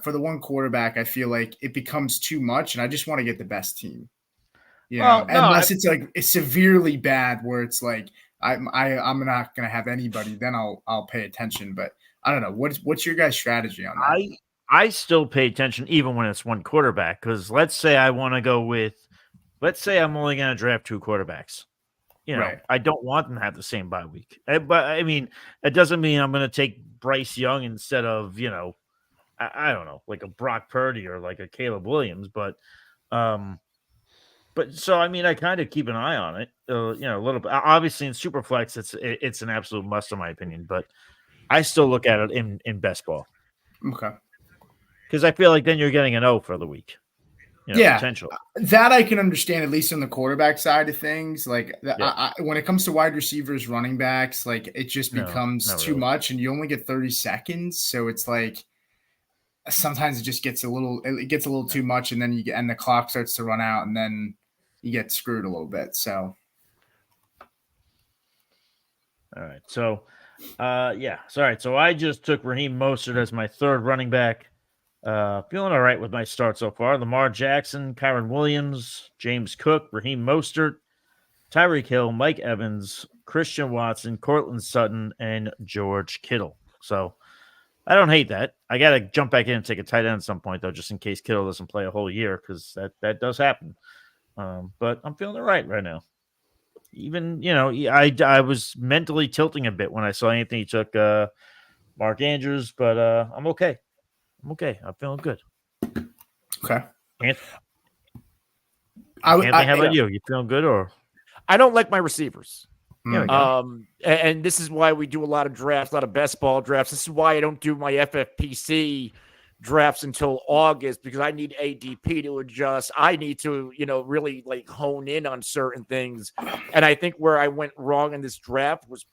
for the one quarterback, I feel like it becomes too much, and I just want to get the best team. Unless it's like it's severely bad, where it's like I'm not gonna have anybody, then I'll pay attention. But I don't know. What's your guys' strategy on that? I still pay attention even when it's one quarterback, because let's say I'm only going to draft 2 quarterbacks. I don't want them to have the same bye week. But I mean, it doesn't mean I'm going to take Bryce Young instead of, I don't know, like a Brock Purdy or like a Caleb Williams. But so, I mean, I kind of keep an eye on it, a little bit. Obviously in Superflex, it's an absolute must in my opinion, but I still look at it in best ball. Okay. Because I feel like then you're getting an O for the week. Potential. That I can understand, at least on the quarterback side of things. Like when it comes to wide receivers, running backs, like it just becomes too much, and you only get 30 seconds. So it's like sometimes it just gets a little too much, and then the clock starts to run out, and then you get screwed a little bit. So, all right. So, So I just took Raheem Mostert as my 3rd running back. Feeling all right with my start so far. Lamar Jackson, Kyren Williams, James Cook, Raheem Mostert, Tyreek Hill, Mike Evans, Christian Watson, Cortland Sutton, and George Kittle. So I don't hate that. I got to jump back in and take a tight end at some point, though, just in case Kittle doesn't play a whole year, because that does happen. But I'm feeling it right now. Even, I was mentally tilting a bit when I saw Anthony took Mark Andrews, but I'm okay. I'm feeling good. Okay. Anthony, how about you? You feeling good or? I don't like my receivers. And this is why we do a lot of drafts, a lot of best ball drafts. This is why I don't do my FFPC drafts until August, because I need ADP to adjust. I need to, really like hone in on certain things. And I think where I went wrong in this draft was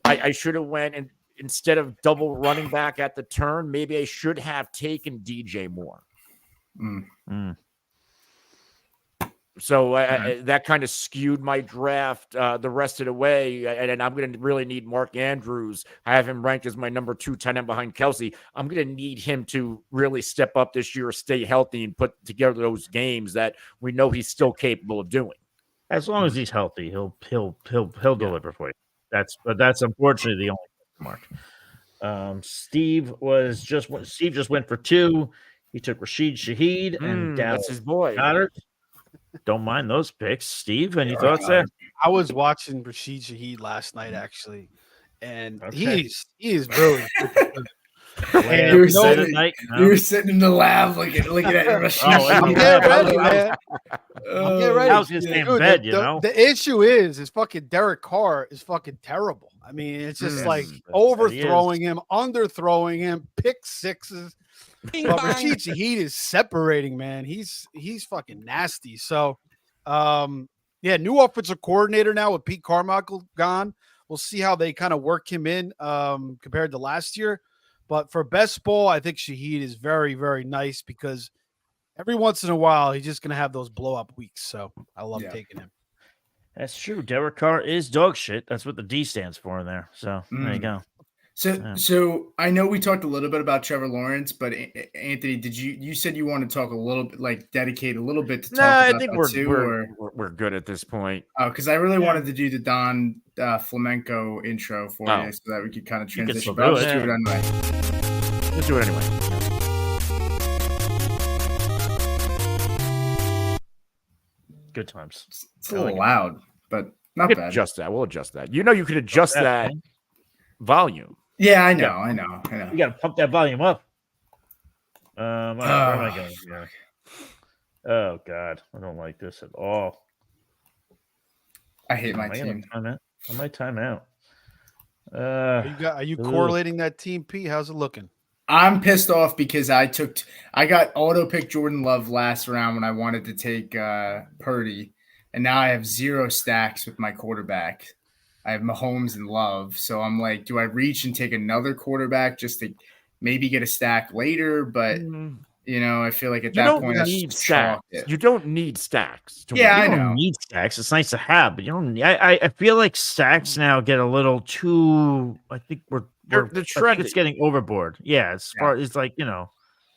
I should have went and instead of double running back at the turn, maybe I should have taken DJ Moore. So that kind of skewed my draft the rest of the way. And I'm going to really need Mark Andrews. I have him ranked as my number 2 tight end behind Kelsey. I'm going to need him to really step up this year, stay healthy, and put together those games that we know he's still capable of doing. As long as he's healthy, he'll deliver for you. That's unfortunately the only mark. Steve just went for 2. He took Rashid Shaheed and that's his boy. Goddard. Don't mind those picks, Steve. Any thoughts there? I was watching Rashid Shaheed last night, actually, and he is really good. And you were sitting in the lab looking at Rashid. I'm getting ready, man. I'm getting ready. I was just in bed, The issue is fucking Derek Carr is fucking terrible. I mean, it's just like overthrowing him, underthrowing him, pick sixes. But Rashid Shaheed is separating, man. He's fucking nasty. So, new offensive coordinator now with Pete Carmichael gone. We'll see how they kind of work him in compared to last year. But for best ball, I think Shaheed is very, very nice because every once in a while he's just going to have those blow up weeks. So I love taking him. That's true. Derek Carr is dog shit. That's what the D stands for in there. So there you go. So I know we talked a little bit about Trevor Lawrence, but Anthony, you said you want to talk a little bit, like dedicate a little bit to talk about I think we're good at this point. Oh, because I really wanted to do the Don flamenco intro for you so that we could kind of transition. But I'll just do it anyway. Let's do it anyway. Good times. It's a little loud, but not bad. Adjust that. We'll adjust that. You could adjust that volume. Yeah, I know. You got to pump that volume up. Where am I going here? Oh, God. I don't like this at all. I hate my team. I might time out. Are you correlating that team, Pete? How's it looking? I'm pissed off because I got auto-pick Jordan Love last round when I wanted to take Purdy, and now I have 0 stacks with my quarterback. I have Mahomes and Love. So I'm like, do I reach and take another quarterback just to maybe get a stack later? But, I feel like at that point, you don't need stacks. I know. You don't need stacks. It's nice to have, but you don't. I feel like stacks now get a little too. I think the trend is getting overboard. Yeah, it's like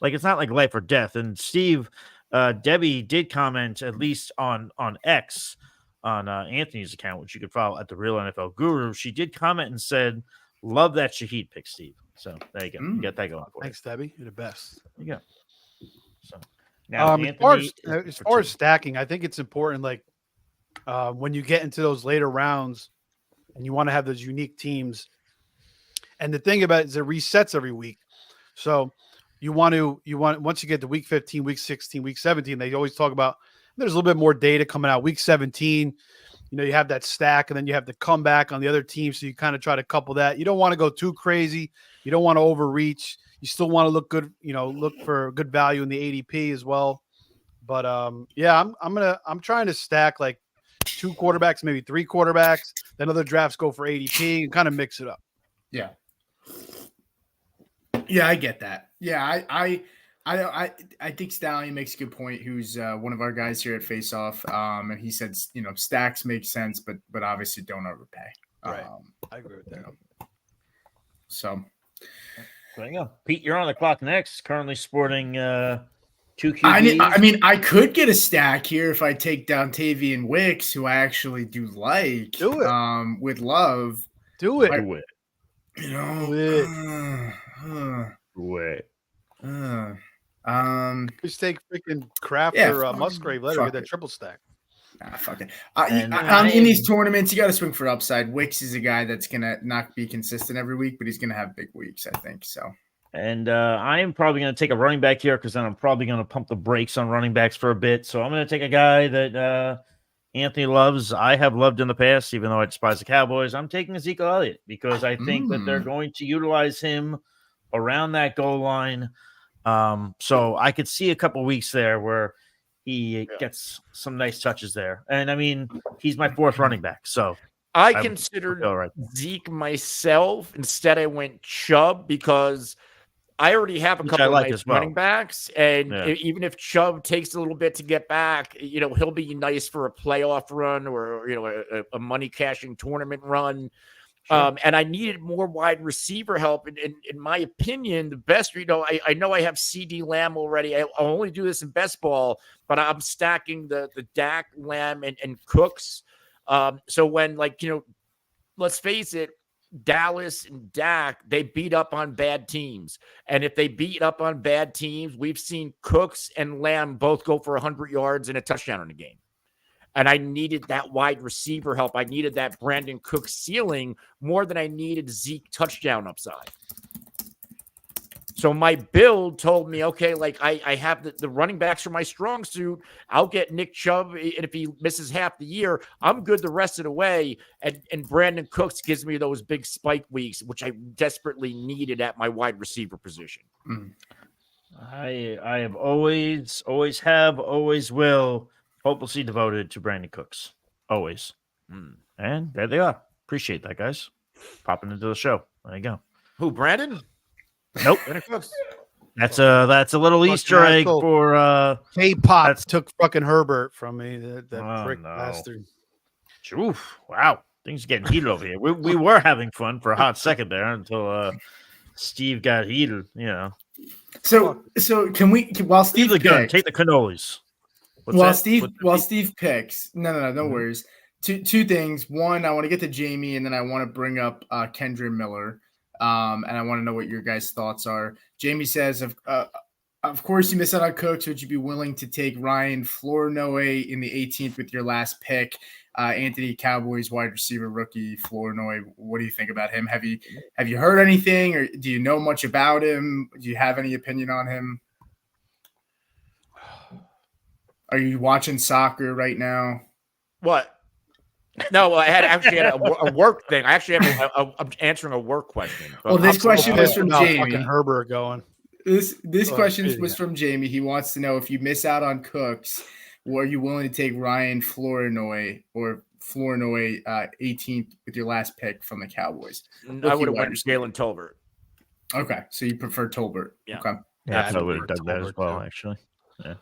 like it's not like life or death. And Steve, Debbie did comment at least on X. On Anthony's account, which you could follow at the Real NFL Guru, she did comment and said, "Love that Shaheed pick, Steve." So there you go. You got that going for you. Thanks, Debbie. You're the best. There you go. So now, as far as stacking, I think it's important. Like when you get into those later rounds, and you want to have those unique teams. And the thing about it is it resets every week. So you want once you get to week 15, week 16, week 17, they always talk about. There's a little bit more data coming out. Week 17, you have that stack, and then you have the comeback on the other team. So you kind of try to couple that. You don't want to go too crazy. You don't want to overreach. You still want to look good, look for good value in the ADP as well. But I'm trying to stack like 2 quarterbacks, maybe 3 quarterbacks. Then other drafts go for ADP and kind of mix it up. Yeah. Yeah, I get that. Yeah, I think Stallion makes a good point. Who's one of our guys here at Face Off, and he said, stacks make sense, but obviously don't overpay. Right, I agree with that. So there you go, Pete. You're on the clock next. Currently sporting 2 QBs. I mean, I could get a stack here if I take down Tavian Wicks, who I actually do like. Do it with Love. Do it. Do it. Do it. Just take freaking Kraft or Musgrave later. Get that triple stack. Nah, fuck it. In these tournaments, you got to swing for upside. Wicks is a guy that's gonna not be consistent every week, but he's gonna have big weeks, I think. So. And I am probably going to take a running back here because then I'm probably going to pump the brakes on running backs for a bit. So I'm going to take a guy that Anthony loves. I have loved in the past, even though I despise the Cowboys. I'm taking Ezekiel Elliott because I think that they're going to utilize him around that goal line. So I could see a couple weeks there where he gets some nice touches there. And I mean, he's my fourth running back. So I considered Zeke myself. Instead, I went Chubb because I already have a couple of nice running backs. And even if Chubb takes a little bit to get back, he'll be nice for a playoff run or, a money cashing tournament run. Sure. And I needed more wide receiver help. And in my opinion, the best, I know I have CD Lamb already. I'll only do this in best ball, but I'm stacking the Dak, Lamb, and Cooks. So when let's face it, Dallas and Dak, they beat up on bad teams. And if they beat up on bad teams, we've seen Cooks and Lamb both go for 100 yards and a touchdown in a game. And I needed that wide receiver help. I needed that Brandon Cooks ceiling more than I needed Zeke touchdown upside. So my build told me, okay, I have the running backs are my strong suit. I'll get Nick Chubb. And if he misses half the year, I'm good the rest of the way. And Brandon Cooks gives me those big spike weeks, which I desperately needed at my wide receiver position. I have always will hopelessly devoted to Brandon Cooks. Always. And there they are. Appreciate that, guys. Popping into the show. There you go. Who, Brandon? Nope. That's a little Easter egg for K-Pop took fucking Herbert from me. That prick bastard. Oof. Wow. Things are getting heated over here. We were having fun for a hot second there until Steve got heated, So can we while Steve picks, take the cannolis. Steve picks. No worries. Two things. One, I want to get to Jamie, and then I want to bring up Kendra Miller. And I want to know what your guys' thoughts are. Jamie says, of course you miss out on Cooks. Would you be willing to take Ryan Flournoy in the 18th with your last pick? Anthony, Cowboys wide receiver rookie Flournoy. What do you think about him? Have you heard anything, or do you know much about him? Do you have any opinion on him? Are you watching soccer right now? What? No, I had a work thing. I actually I'm answering a work question. Well, this question was from Jamie. Fucking Herbert going. This question was from Jamie. He wants to know if you miss out on Cooks, were you willing to take Ryan Flournoy 18th with your last pick from the Cowboys? I would have went Jalen Tolbert. Okay, so you prefer Tolbert. Yeah. Okay. Yeah, I would have done that as well, actually. Yeah.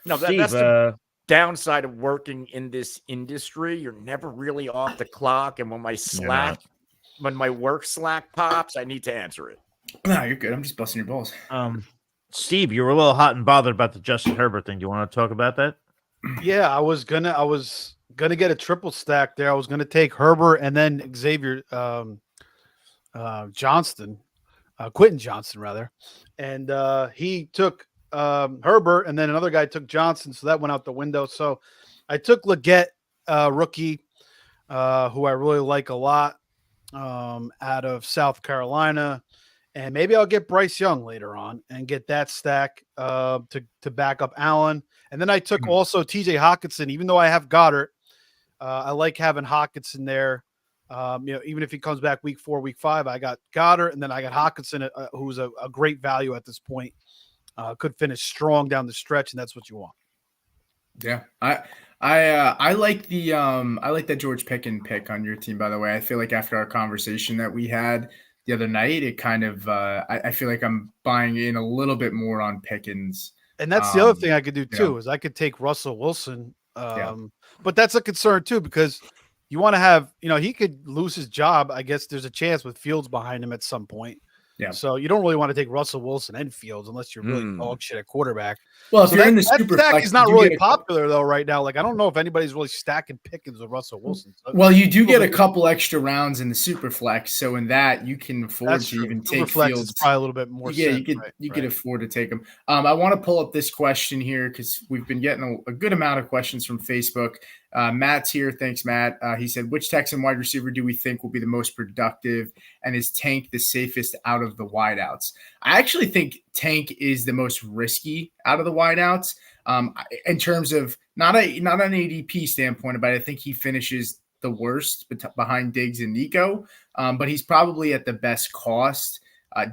No, that's the downside of working in this industry. You're never really off the clock, and when my work Slack pops, I need to answer it. No, you're good. I'm just busting your balls. Steve, you were a little hot and bothered about the Justin Herbert thing. Do you want to talk about that? Yeah, I was gonna get a triple stack there. I was gonna take Herbert and then Xavier Quentin Johnston rather, and he took Herbert, and then another guy took Johnson, so that went out the window. So I took Leggett, rookie, who I really like a lot, out of South Carolina, and maybe I'll get Bryce Young later on and get that stack to back up Allen. And then I took also TJ Hockenson, even though I have Goddard. I like having Hockenson there. Even if he comes back week 4, week 5, I got Goddard, and then I got Hockenson, who's a great value at this point. Could finish strong down the stretch, and that's what you want. Yeah, I like that George Pickens pick on your team. By the way, I feel like after our conversation that we had the other night, it kind of I feel like I'm buying in a little bit more on Pickens. And that's the other thing I could do too is I could take Russell Wilson, but that's a concern too because you want to have he could lose his job. I guess there's a chance with Fields behind him at some point. Yeah. So you don't really want to take Russell Wilson and Fields unless you're really dog shit at quarterback. Well, if so you're in the super stack flex, is not really popular though right now. Like I don't know if anybody's really stacking Pickens with Russell Wilson. So well, you do get a couple extra rounds in the super flex, so in that you can afford to even take Fields. Is probably a little bit more. Yeah, you could afford to take them. I want to pull up this question here because we've been getting a good amount of questions from Facebook. Matt's here. Thanks, Matt. He said, which Texan wide receiver do we think will be the most productive, and is Tank the safest out of the wideouts? I actually think Tank is the most risky out of the wideouts in terms of not an ADP standpoint, but I think he finishes the worst behind Diggs and Nico, but he's probably at the best cost.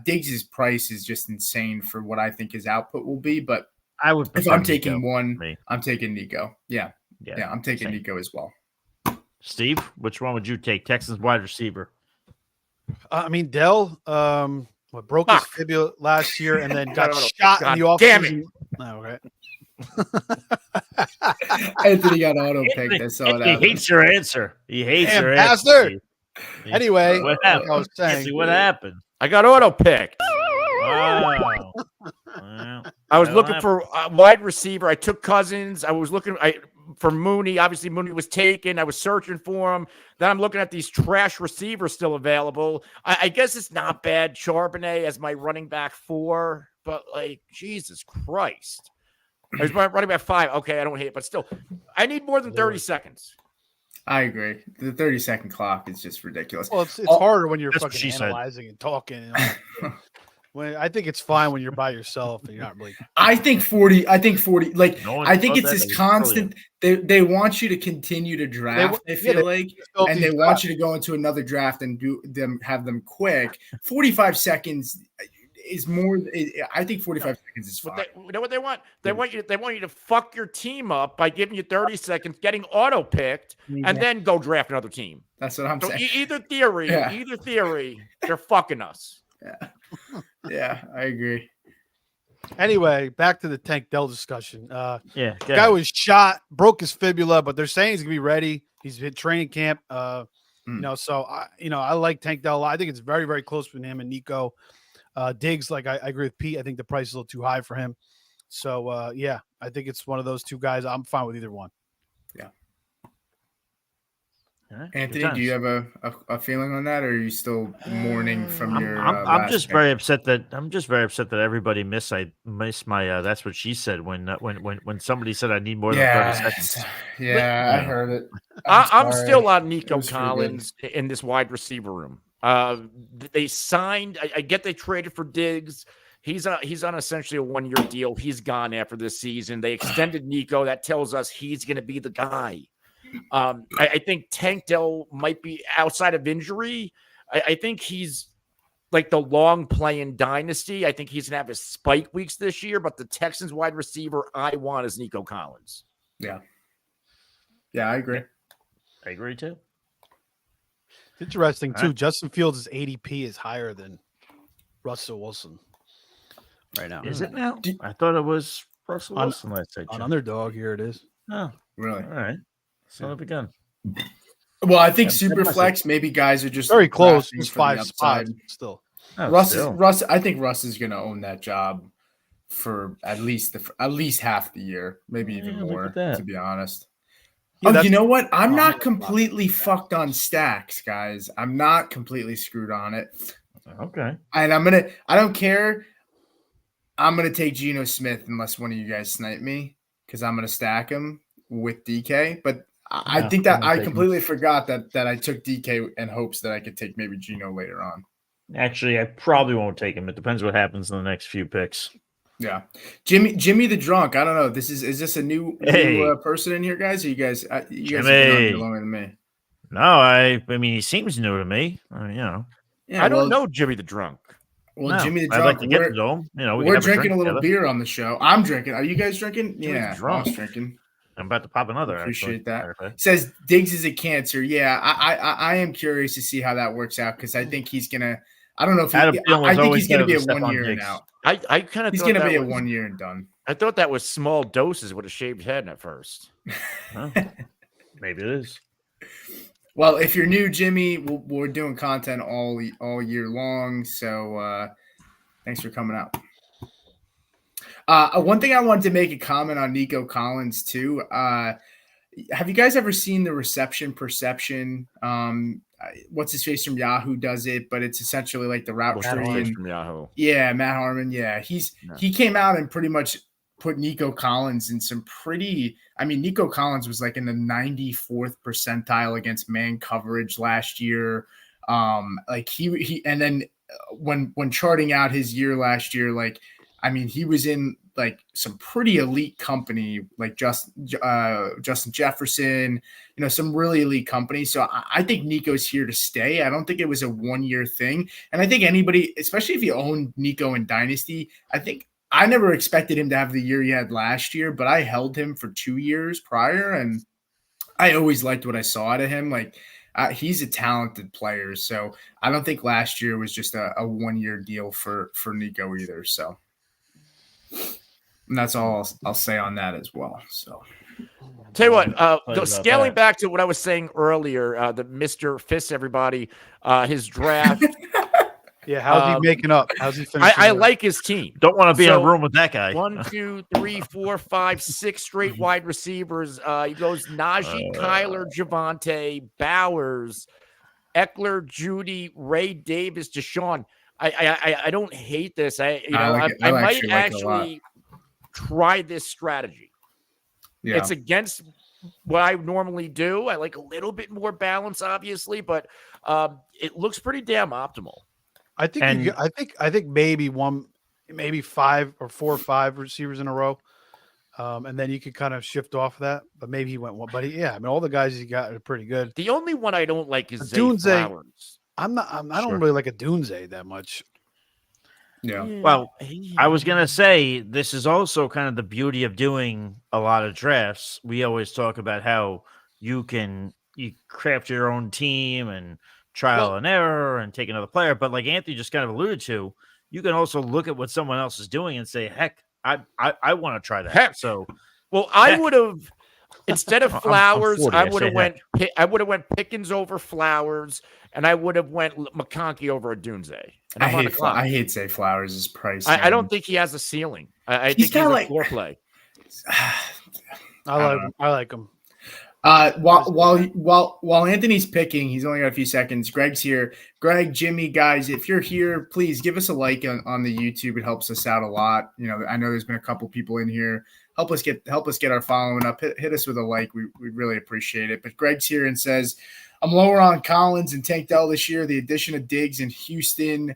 Diggs' price is just insane for what I think his output will be, but if I'm taking one, I'm taking Nico. Yeah, I'm taking Nico as well. Steve, which one would you take? Texans wide receiver. I mean, Dell broke his fibula last year and then got shot in the offseason. Damn it. No, right. Anthony got auto picked. I saw that. He hates your answer. He hates your answer. answer. Anyway, what happened? I was saying, what happened? I got auto picked. Wow. I was looking for a wide receiver. I took Cousins. I was looking for Mooney. Obviously, Mooney was taken. I was searching for him. Then I'm looking at these trash receivers still available. I guess it's not bad. Charbonnet as my running back 4, but like Jesus Christ. I was running back 5. Okay, I don't hate it, but still, I need more than 30 seconds. I agree. The 30-second clock is just ridiculous. Well, it's harder when you're fucking analyzing and talking. And I think it's fine when you're by yourself and you're not really. I think 40. Like I think it's this constant. They want you to continue to draft. I feel like, and they want you to go into another draft and have them quick. 45 seconds is more. I think 45 seconds is fine. You know what they want? They want you to fuck your team up by giving you 30 seconds, getting auto picked, and then go draft another team. That's what I'm saying. Either theory, they're fucking us. Yeah, I agree. Anyway, back to the Tank Dell discussion. The guy was shot, broke his fibula, but they're saying he's gonna be ready. He's been training camp. So I like Tank Dell. I think it's very, very close between him and Nico. Diggs, like I agree with Pete. I think the price is a little too high for him. So I think it's one of those two guys. I'm fine with either one. Yeah. Right, Anthony, do you have a feeling on that, or are you still mourning from your? I'm just very upset that everybody missed my. That's what she said when somebody said I need more than 30 seconds. Yeah, I heard it. I'm still on Nico Collins in this wide receiver room. They signed. I get they traded for Diggs. He's on essentially a 1-year deal. He's gone after this season. They extended Nico. That tells us he's going to be the guy. I think Tank Dell might be outside of injury. I think he's like the long playing dynasty. I think he's going to have his spike weeks this year, but the Texans wide receiver I want is Nico Collins. Yeah. Yeah, I agree. I agree too. Interesting too. Justin Fields' ADP is higher than Russell Wilson right now. Is it now? I thought it was Russell Wilson last night. On Underdog, here it is. Oh, really? All right. So have begun. Well, I think Superflex, maybe guys are just very close. It's 5 spots still. Russ, I think Russ is going to own that job for at least half the year, maybe even more. To be honest. Yeah, you know what? I'm not completely fucked on stacks, guys. I'm not completely screwed on it. Okay. And I don't care. I'm gonna take Geno Smith unless one of you guys snipe me because I'm gonna stack him with DK. But I think that I completely forgot that I took DK in hopes that I could take maybe Geno later on. Actually, I probably won't take him. It depends what happens in the next few picks. Yeah, Jimmy the drunk. I don't know. Is this a new person in here, guys? Or you guys have been on here longer than me. No, I mean he seems new to me. Yeah, I don't know Jimmy the drunk. Well, no, Jimmy the drunk. I'd like to get to know him. We're drinking a little beer on the show. I'm drinking. Are you guys drinking? Jimmy's drunk. I'm drinking. I'm about to pop another. Appreciate that. Says Diggs is a cancer. Yeah, I am curious to see how that works out because I think he's gonna. I don't know if I think he's going to be a 1 year and out. I kind of he's going to be a 1 year and done. I thought that was small doses with a shaved head at first. Maybe it is. Well, if you're new, Jimmy, we're doing content all year long. So thanks for coming out. One thing I wanted to make a comment on Nico Collins too. Have you guys ever seen the reception perception? What's his face from Yahoo does it, but it's essentially like the route tree from Yahoo. Yeah, Matt Harmon. Yeah, he came out and pretty much put Nico Collins in some pretty. I mean, Nico Collins was like in the 94th percentile against man coverage last year. Like he and then when charting out his year last year, like I mean, he was in like some pretty elite company, like Justin Jefferson, some really elite company. So I think Nico's here to stay. I don't think it was a 1-year thing. And I think anybody, especially if you own Nico in Dynasty, I never expected him to have the year he had last year, but I held him for 2 years prior. And I always liked what I saw out of him. Like he's a talented player. So I don't think last year was just a 1-year deal for Nico either. So. And that's all I'll say on that as well. So, tell you what, scaling back to what I was saying earlier, the Mr. Fist, everybody, his draft. Yeah, how's he making up? How's he finishing? I like his team. Don't want to be in a room with that guy. 1, 2, 3, 4, 5, 6 straight wide receivers. He goes Najee, Kyler, Javonte, Bowers, Eckler, Judy, Ray Davis, Deshaun. I don't hate this. I might actually try this strategy. Yeah. It's against what I normally do. I like a little bit more balance, obviously, but it looks pretty damn optimal. I think maybe 5 or 4 or 5 receivers in a row, and then you could kind of shift off of that. But maybe he went one. But I mean, all the guys he got are pretty good. The only one I don't like is Zay Flowers. I don't really like a Dunze that much. Yeah. Well, I was going to say, this is also kind of the beauty of doing a lot of drafts. We always talk about how you craft your own team and trial and error and take another player. But like Anthony just kind of alluded to, you can also look at what someone else is doing and say, heck, I want to try that. Heck. So, well, I would have, instead of Flowers, I would have went Pickens over Flowers, and I would have went McConkey over a Dunze. I hate Zay Flowers' price. I don't think he has a ceiling. I think he's a floor play. I like him. While Anthony's picking, he's only got a few seconds. Greg's here. Greg, Jimmy, guys, if you're here, please give us a like on the YouTube. It helps us out a lot. I know there's been a couple people in here. Help us get our following up. Hit us with a like. We really appreciate it. But Greg's here and says, I'm lower on Collins and Tank Dell this year. The addition of Diggs and Houston.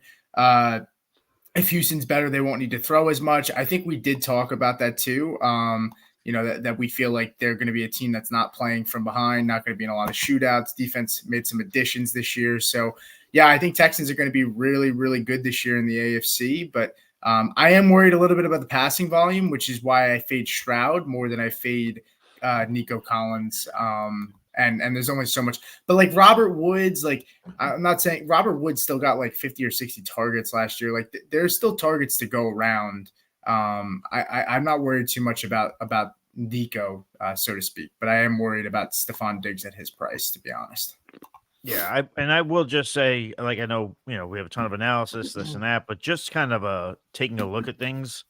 If Houston's better, they won't need to throw as much. I think we did talk about that too. That we feel like they're going to be a team that's not playing from behind, not going to be in a lot of shootouts. Defense made some additions this year. So, yeah, I think Texans are going to be really, really good this year in the AFC. But I am worried a little bit about the passing volume, which is why I fade Stroud more than I fade Nico Collins. And there's only so much. But, like, Robert Woods, like, I'm not saying – Robert Woods still got, like, 50 or 60 targets last year. Like, there's still targets to go around. I'm not worried too much about Nico, so to speak, but I am worried about Stephon Diggs at his price, to be honest. Yeah, I will just say, like, I know, we have a ton of analysis, this and that, but just kind of taking a look at things,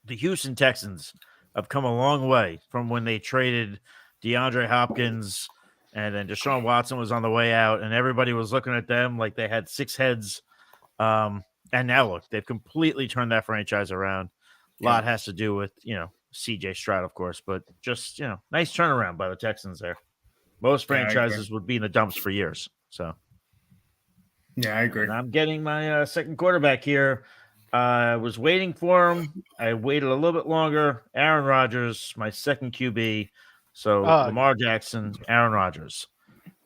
the Houston Texans have come a long way from when they traded DeAndre Hopkins, and then Deshaun Watson was on the way out, and everybody was looking at them like they had 6 heads. And now look, they've completely turned that franchise around. A lot has to do with, CJ Stroud, of course, but just, nice turnaround by the Texans there. Most franchises would be in the dumps for years. So, yeah, I agree. And I'm getting my second quarterback here. I was waiting for him. I waited a little bit longer. Aaron Rodgers, my second QB. So Lamar Jackson, Aaron Rodgers.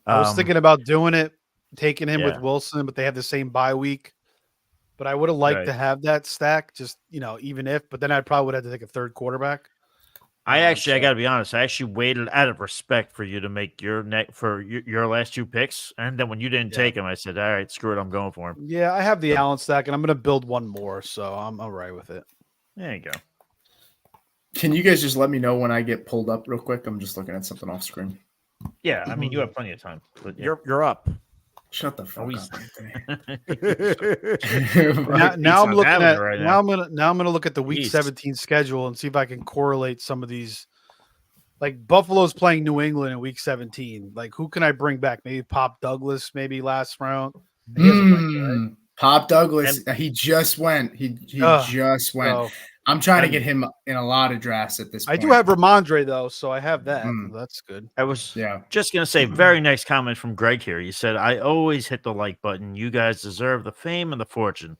I was thinking about doing it, taking him with Wilson, but they have the same bye week. But I would have liked to have that stack, just, even if, but then I probably would have to take a third quarterback. I got to be honest. I actually waited out of respect for you to make your your last 2 picks. And then when you didn't take him, I said, all right, screw it. I'm going for him. Yeah, I have the Allen stack and I'm going to build one more. So I'm all right with it. There you go. Can you guys just let me know when I get pulled up real quick? I'm just looking at something off screen. Yeah, I mean, you have plenty of time. But yeah. You're up. Shut the fuck now up. I'm looking at right now. I'm gonna look at the Week 17 schedule and see if I can correlate some of these. Like Buffalo's playing New England in Week 17. Like, who can I bring back? Maybe Pop Douglas, maybe last round. Pop Douglas, he just went. He just went. So, I'm trying to get him in a lot of drafts at this point. I do have Ramondre though, so I have that. That's good. I was just gonna say, very nice comment from Greg here. He said, "I always hit the like button. You guys deserve the fame and the fortune."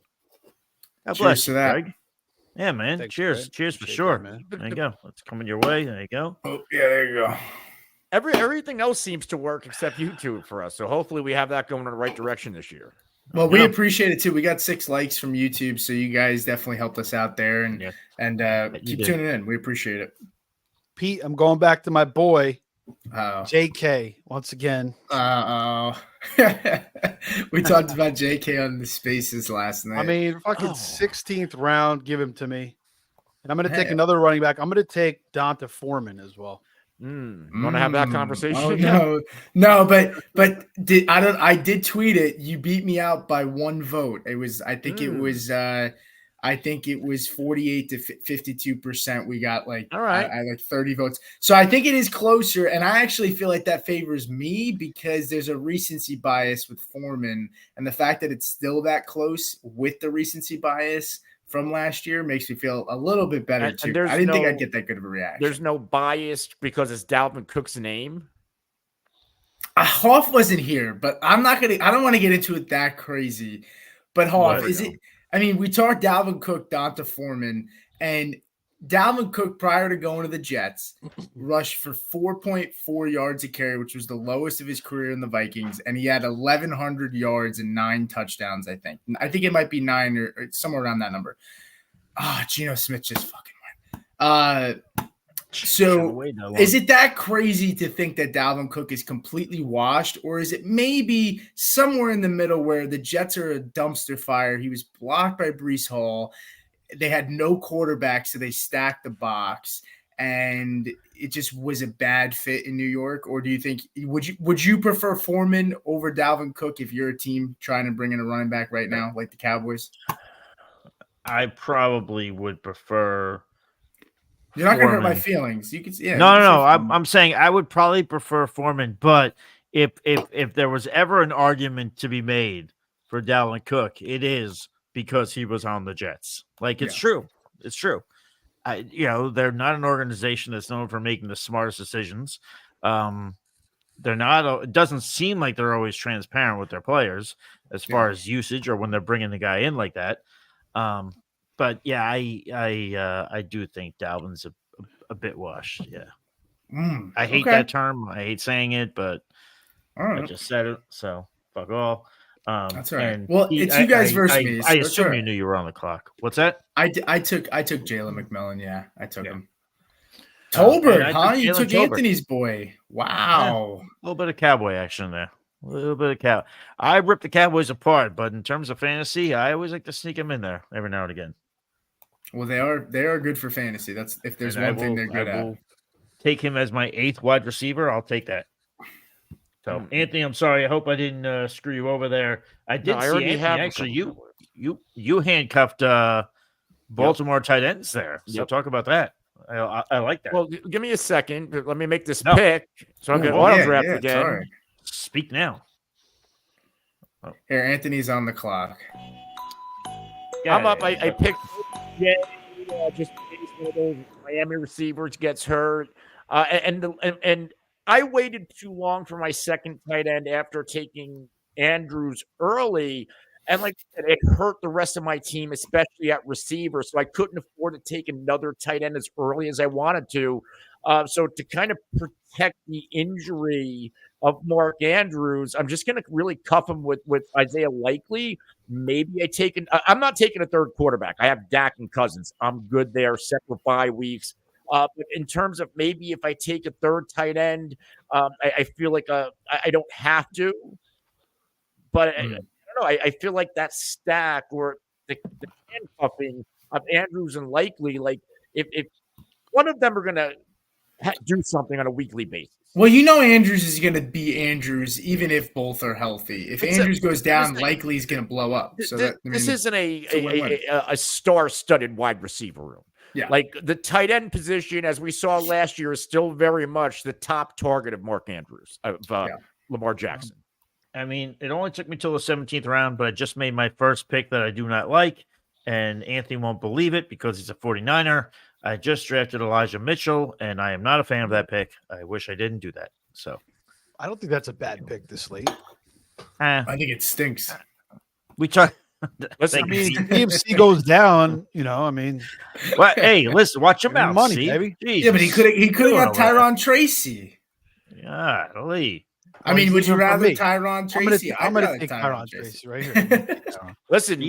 God bless you, Greg. Yeah, man. Thanks, cheers. Greg. Cheers for sure. That, man. There you go. It's coming your way. There you go. Oh, yeah, there you go. Everything else seems to work except YouTube for us. So hopefully we have that going in the right direction this year. Well, we appreciate it too. We got 6 likes from YouTube, so you guys definitely helped us out there, and keep tuning in. We appreciate it. Pete, I'm going back to my boy, JK, once again. We talked about JK on the Spaces last night. I mean, fucking 16th round, give him to me. And I'm going to take another running back. I'm going to take Donta Foreman as well. Want to have that conversation? Oh, no, but I did tweet it. You beat me out by 1 vote. It was, I think it was 48 to 52%. We got like, all right, I like 30 votes. So I think it is closer. And I actually feel like that favors me because there's a recency bias with Foreman, and the fact that it's still that close with the recency bias from last year makes me feel a little bit better too. I didn't think I'd get that good of a reaction. There's no bias because it's Dalvin Cook's name. Hoff wasn't here, but I don't want to get into it that crazy. But Hoff, I mean, we talked Dalvin Cook, Donta Foreman, and Dalvin Cook prior to going to the Jets rushed for 4.4 yards a carry, which was the lowest of his career in the Vikings, and he had 1,100 yards and 9 touchdowns, I think. I think it might be 9 or somewhere around that number. Geno Smith just fucking went. So is it that crazy to think that Dalvin Cook is completely washed, or is it maybe somewhere in the middle where the Jets are a dumpster fire? He was blocked by Breece Hall. They had no quarterback, so they stacked the box, and it just was a bad fit in New York. Or do you think would you prefer Foreman over Dalvin Cook if you're a team trying to bring in a running back right now, like the Cowboys? I probably would prefer. You're not going to hurt my feelings. You can, No. I'm saying I would probably prefer Foreman, but if there was ever an argument to be made for Dalvin Cook, it is because he was on the Jets. Like, it's true. It's true. They're not an organization that's known for making the smartest decisions. They're not. It doesn't seem like they're always transparent with their players as far as usage or when they're bringing the guy in like that. But yeah, I do think Dalvin's a bit washed. Yeah, I hate that term. I hate saying it, but I just said it. So fuck all. That's all right. Well, it's you guys versus me. I assume you knew you were on the clock. What's that? I took Jalen McMillan. Yeah, I took him. Tolbert, huh? You took Anthony's boy. Wow. Yeah, a little bit of Cowboy action there. A little bit of cow. I rip the Cowboys apart, but in terms of fantasy, I always like to sneak them in there every now and again. Well, they are good for fantasy. That's if there's one thing they're good at. Take him as my 8th wide receiver. I'll take that. So, Anthony, I'm sorry. I hope I didn't screw you over there. I did see Anthony. Actually, you handcuffed Baltimore tight ends there. So talk about that. I like that. Well, give me a second. Let me make this pick so I can auto draft again. Sorry. Speak now. Here, Anthony's on the clock. I'm up. I picked just in case one of those Miami receivers gets hurt. And I waited too long for my second tight end after taking Andrews early. And like I said, it hurt the rest of my team, especially at receiver. So I couldn't afford to take another tight end as early as I wanted to. So to kind of protect the injury of Mark Andrews, I'm just going to really cuff him with Isaiah Likely. Maybe I'm not taking a third quarterback. I have Dak and Cousins. I'm good there, set for bye weeks. But in terms of maybe if I take a third tight end, I feel like I don't have to. But I don't know. I feel like that stack or the handcuffing of Andrews and Likely, like if one of them are going to do something on a weekly basis. Well, Andrews is going to be Andrews even if both are healthy. If Andrews goes down, likely he's going to blow up. So this isn't a star-studded wide receiver room. Yeah. Like the tight end position, as we saw last year, is still very much the top target of Mark Andrews, Lamar Jackson. I mean, it only took me till the 17th round, but I just made my first pick that I do not like, and Anthony won't believe it because he's a 49er. I just drafted Elijah Mitchell, and I am not a fan of that pick. I wish I didn't do that. So, I don't think that's a bad pick this late. I think it stinks. We talk. Listen, DMC goes down. I mean, well, hey, listen, watch your mouth, money, baby. Yeah, but he could have got Tyron Tracy. Yeah, Lee. I mean, would you rather Tyron Tracy? I'm going to take Tyron Tracy right here. Listen,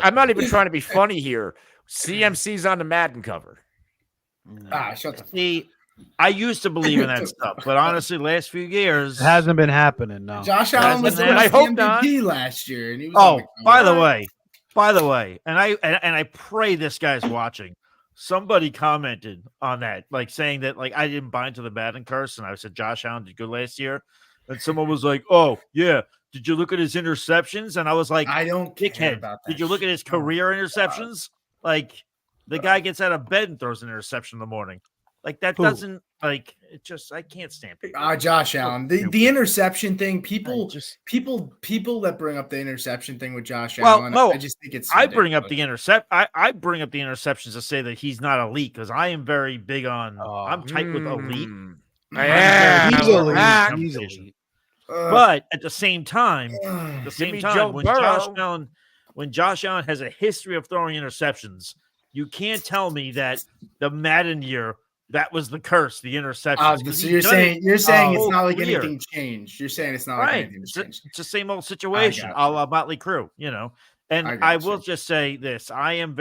I'm not even trying to be funny here. CMC's on the Madden cover. Shut the See, I used to believe in that stuff, but honestly, last few years it hasn't been happening. No, Josh Allen was the MVP last year, and he was. By the way, and I pray this guy's watching. Somebody commented on that, like saying that like I didn't buy into the Madden curse, and I said Josh Allen did good last year, and someone was like, "Oh yeah, did you look at his interceptions?" And I was like, "I don't care about that." Did you look at his career interceptions? Like the guy gets out of bed and throws an interception in the morning. Like that doesn't like it. Just I can't stand people. Josh Allen, the interception thing. People that bring up the interception thing with Josh Allen. No, I just think it's. I bring up the I bring up the interceptions to say that he's not elite because I am very big on. I'm tight with elite. He's elite. But at the same time, when Josh Allen has a history of throwing interceptions, you can't tell me that the Madden year. That was the curse, the interception. So you're saying it's not like anything changed. You're saying it's not like anything changed. It's the same old situation, a la Motley Crue, And I will just say this: I am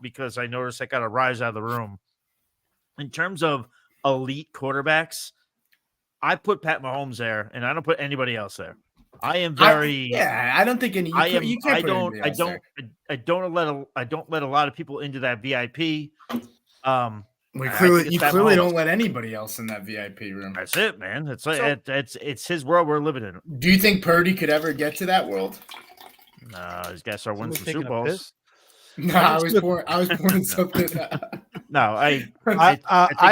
because I noticed I got a rise out of the room. In terms of elite quarterbacks, I put Pat Mahomes there, and I don't put anybody else there. I am very. I don't think any. I don't let a lot of people into that VIP. You clearly don't let anybody else in that VIP room. That's it, man. It's his world we're living in. Do you think Purdy could ever get to that world? No, he's got to start winning some Super Bowls. No, I was pouring something. No, I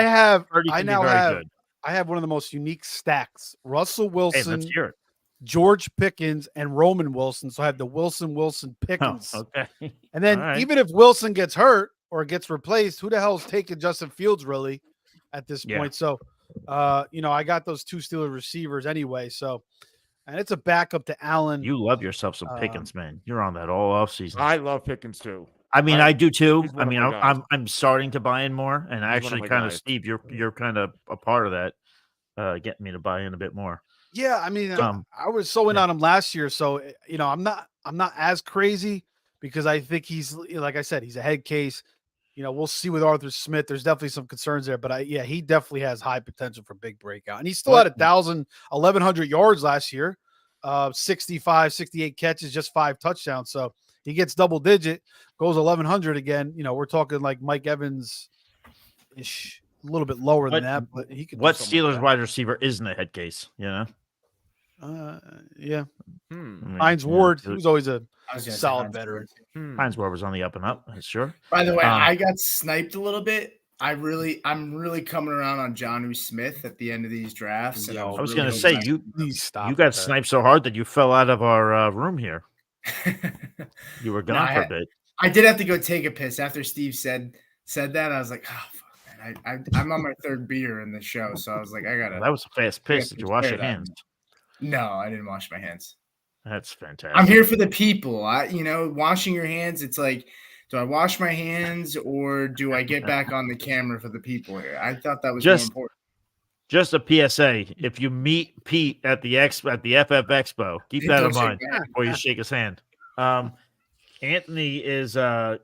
have one of the most unique stacks: Russell Wilson, let's hear it. George Pickens, and Roman Wilson. So I have the Wilson Pickens. Oh, okay. And then even if Wilson gets hurt or gets replaced, who the hell's taking Justin Fields really at this point? So, I got those two Steelers receivers anyway. So, and it's a backup to Allen. You love yourself some Pickens, man. You're on that all offseason. I love Pickens too. I mean, I do too. I mean, I'm starting to buy in more, and actually, kind of, Steve, you're kind of a part of that, getting me to buy in a bit more. Yeah, I mean, I was so in on him last year, so I'm not as crazy because I think he's, like I said, he's a head case. We'll see with Arthur Smith. There's definitely some concerns there, but he definitely has high potential for big breakout. And he still had 1,100 yards last year, 65, 68 catches, just 5 touchdowns. So he gets double digit, goes 1,100 again. We're talking like Mike Evans-ish, a little bit lower than that, but he could. What Steelers wide receiver isn't a head case? Yeah. Hines Ward, who's always a solid veteran. Hines Ward was on the up and up, sure. By the way, I got sniped a little bit. I'm really coming around on Jonnu Smith at the end of these drafts. And I was going to say you got sniped so hard that you fell out of our room here. You were gone for a bit. I did have to go take a piss after Steve said that. I was like, oh fuck, man. I'm on my 3rd beer in the show, so I was like, I gotta. That was a fast piss. Did you wash your hands? No, I didn't wash my hands. That's fantastic. I'm here for the people. Washing your hands, it's like, do I wash my hands or do I get back on the camera for the people here? I thought that was more important. Just a PSA. If you meet Pete at the FF Expo, keep that in mind before you shake his hand. Anthony is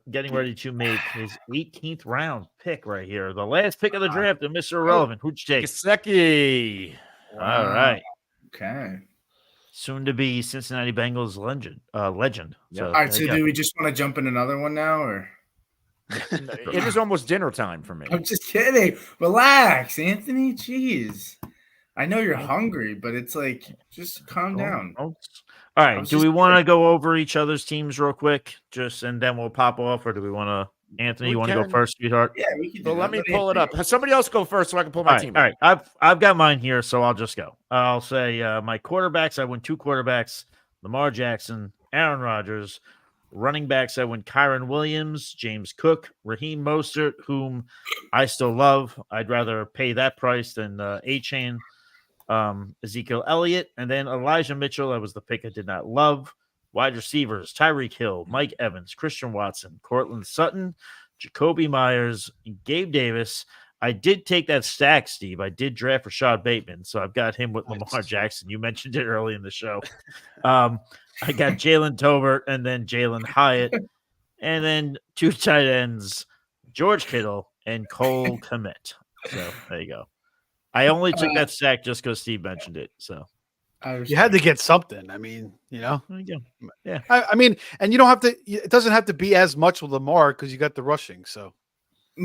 getting ready to make his 18th round pick right here. The last pick of the draft of Mr. Irrelevant. Who'd you take? Gesicki. All right. Okay. Soon to be Cincinnati Bengals legend. So, all right. So do we just want to jump in another one now, or? It is almost dinner time for me. I'm just kidding. Relax, Anthony. Jeez. I know you're hungry, but it's like, just calm down. All right. Do we want to go over each other's teams real quick? And then we'll pop off, or do we want to? Anthony, you want to go first, sweetheart? Yeah, we can do So that. let me pull it up. Somebody else go first so I can pull my team. All right. I've got mine here, so I'll just go. I'll say my quarterbacks. I went 2 quarterbacks: Lamar Jackson, Aaron Rodgers. Running backs, I went Kyren Williams, James Cook, Raheem Mostert, whom I still love. I'd rather pay that price than A-Chain, Ezekiel Elliott, and then Elijah Mitchell. That was the pick I did not love. Wide receivers, Tyreek Hill, Mike Evans, Christian Watson, Cortland Sutton, Jacoby Myers, Gabe Davis. I did take that stack, Steve. I did draft Rashad Bateman, so I've got him with Lamar Jackson. You mentioned it early in the show. I got Jalen Tolbert and then Jalen Hyatt, and then 2 tight ends, George Kittle and Cole Kmet. So there you go. I only took that stack just because Steve mentioned it. So you had to get something. I mean, Yeah. I mean, and you don't have to. It doesn't have to be as much with Lamar because you got the rushing. So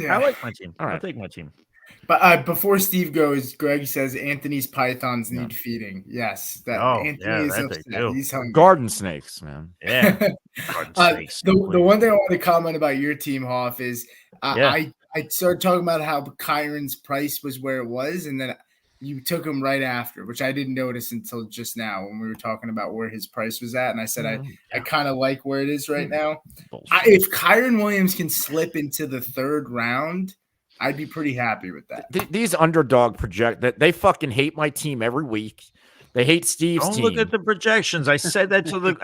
I like my team. All right. I'll take my team. But before Steve goes, Greg says Anthony's pythons need feeding. Yes, Anthony is upset. He's hungry. Garden snakes, man. Yeah. The one thing I want to comment about your team, Hoff, is I started talking about how Kyren's price was where it was, and then you took him right after, which I didn't notice until just now when we were talking about where his price was at. And I said, I kind of like where it is right now. If Kyren Williams can slip into the 3rd round, I'd be pretty happy with that. These underdog project that they fucking hate my team every week. They hate Steve's team. Don't look at the projections. I said that to the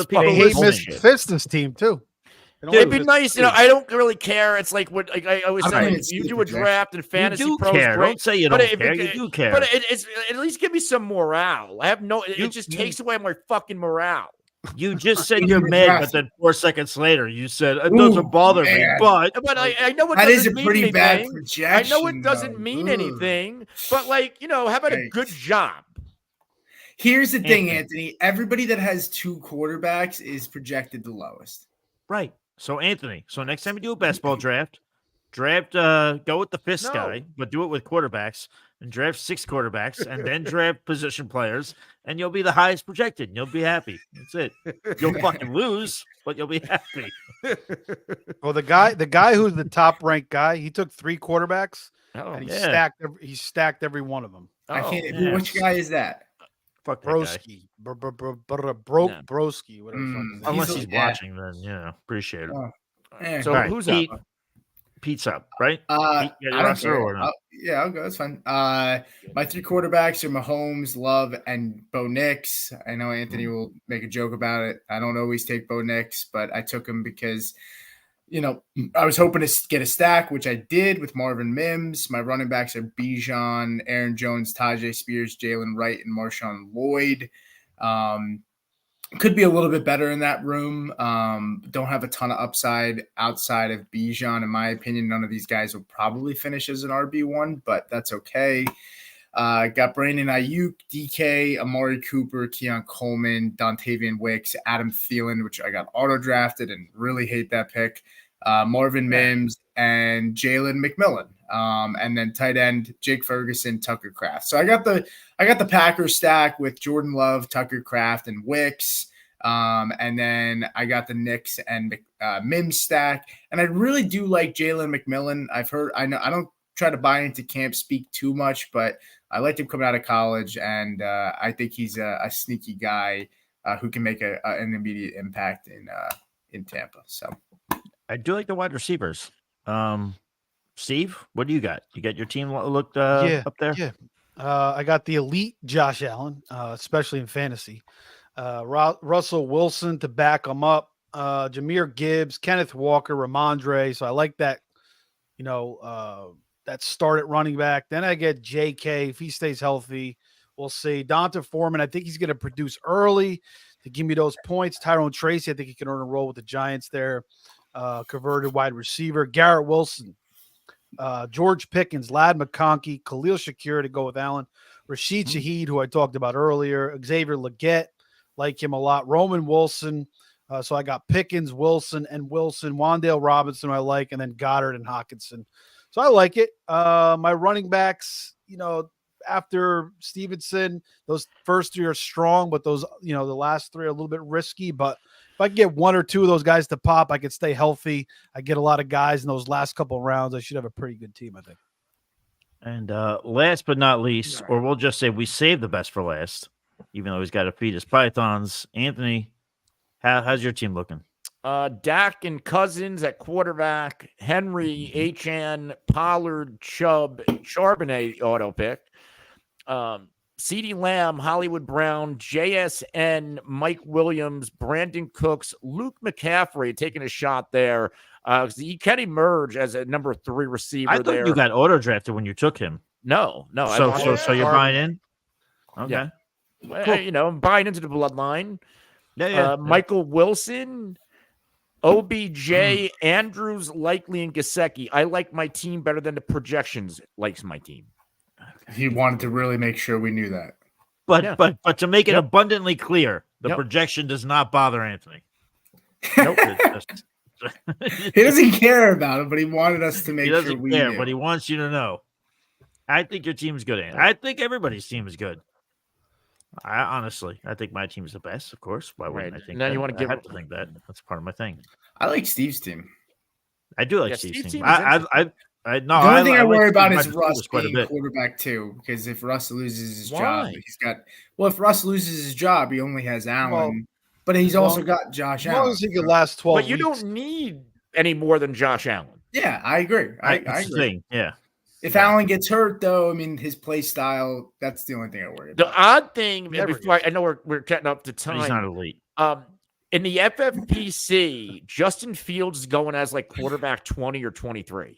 people. They hate Miss Fista's team too. It'd be nice, I don't really care. It's like what I always say. You do a draft and fantasy pros. Care. Don't say you don't care. You do care. But it's at least give me some morale. I have it just takes away my fucking morale. You just said you're mad, but then 4 seconds later you said it doesn't bother me. But I know it that is a mean pretty anything. bad projection. I know it doesn't mean anything, but how about a good job? Here's the thing, Anthony. Everybody that has 2 quarterbacks is projected the lowest. Right. So Anthony, next time you do a best ball draft, go with the fifth guy, but do it with quarterbacks, and draft 6 quarterbacks, and then draft position players, and you'll be the highest projected. And you'll be happy. That's it. You'll fucking lose, but you'll be happy. Well, the guy who's the top ranked guy, he took 3 quarterbacks, and he stacked every one of them. I can't. Which guy is that? Fuck Broski, Broski, whatever. Unless he's watching, then appreciate it. So who's up? Pete's up, right? I don't care. I'll go. That's fine. My 3 quarterbacks are Mahomes, Love, and Bo Nix. I know Anthony will make a joke about it. I don't always take Bo Nix, but I took him because I was hoping to get a stack, which I did with Marvin Mims. My running backs are Bijan, Aaron Jones, Tajay Spears, Jalen Wright, and Marshawn Lloyd. Could be a little bit better in that room. Don't have a ton of upside outside of Bijan. In my opinion, none of these guys will probably finish as an RB1, but that's okay. Got Brandon Ayuk, DK, Amari Cooper, Keon Coleman, Dontavian Wicks, Adam Thielen, which I got auto-drafted and really hate that pick. Marvin Mims, and Jalen McMillan. And then tight end, Jake Ferguson, Tucker Kraft. So I got the Packers stack with Jordan Love, Tucker Kraft, and Wicks. And then I got the Knicks and Mims stack. And I really do like Jalen McMillan. I don't try to buy into camp speak too much, but I liked him coming out of college. And I think he's a sneaky guy who can make an immediate impact in Tampa. So I do like the wide receivers. Steve, what do you got? You got your team looked up there? Yeah. I got the elite Josh Allen, especially in fantasy. Russell Wilson to back him up. Jahmyr Gibbs, Kenneth Walker, Ramondre. So I like that, that start at running back. Then I get JK. If he stays healthy, we'll see. Donta Foreman, I think he's going to produce early to give me those points. Tyrone Tracy, I think he can earn a role with the Giants there. Converted wide receiver. Garrett Wilson. George Pickens, Lad McConkey, Khalil Shakir to go with Allen, Rashid Shaheed, who I talked about earlier, Xavier Legette, like him a lot, Roman Wilson, So I got Pickens, Wilson, Wan'Dale Robinson I like, and then Goddard and Hockenson. So I like it. My running backs, after Stevenson, those first three are strong, but those, the last three are a little bit risky. But if I can get one or two of those guys to pop, I could stay healthy. I get a lot of guys in those last couple of rounds. I should have a pretty good team, I think. And last but not least, or we'll just say we saved the best for last, even though he's got to feed his pythons. Anthony, how's your team looking? Dak and Cousins at quarterback, Henry, Achane, Pollard, Chubb, Charbonnet auto pick, CeeDee Lamb, Hollywood Brown, JSN, Mike Williams, Brandon Cooks, Luke McCaffrey taking a shot there. He can emerge as a number 3 receiver. I thought you got auto drafted when you took him. No. So you're buying in? Okay. Yeah. Cool. I'm buying into the bloodline. Yeah. Michael Wilson, OBJ, Andrews, Likely, and Gesicki. I like my team better than the projections likes my team. He wanted to really make sure we knew that. But to make it abundantly clear, the projection does not bother Anthony. Nope. He doesn't care about it, but he wanted us to make sure we knew. But he wants you to know. I think your team's good, Anthony. I think everybody's team is good. I think my team's the best, of course. Why wouldn't I think that? You want to I have to think that. That's part of my thing. I like Steve's team. I do like Steve's team. The only thing I worry about is Russ being quarterback too, because if Russ loses his job, if Russ loses his job, he only has Allen, but he's also got Josh Allen. As long as he can last 12 But you don't need any more than Josh Allen. Yeah, I agree. I agree. Yeah. If Allen gets hurt, though, I mean, his play style, that's the only thing I worry about. The odd thing, before I know we're getting up to time. He's not elite. In the FFPC, Justin Fields is going as like quarterback 20 or 23.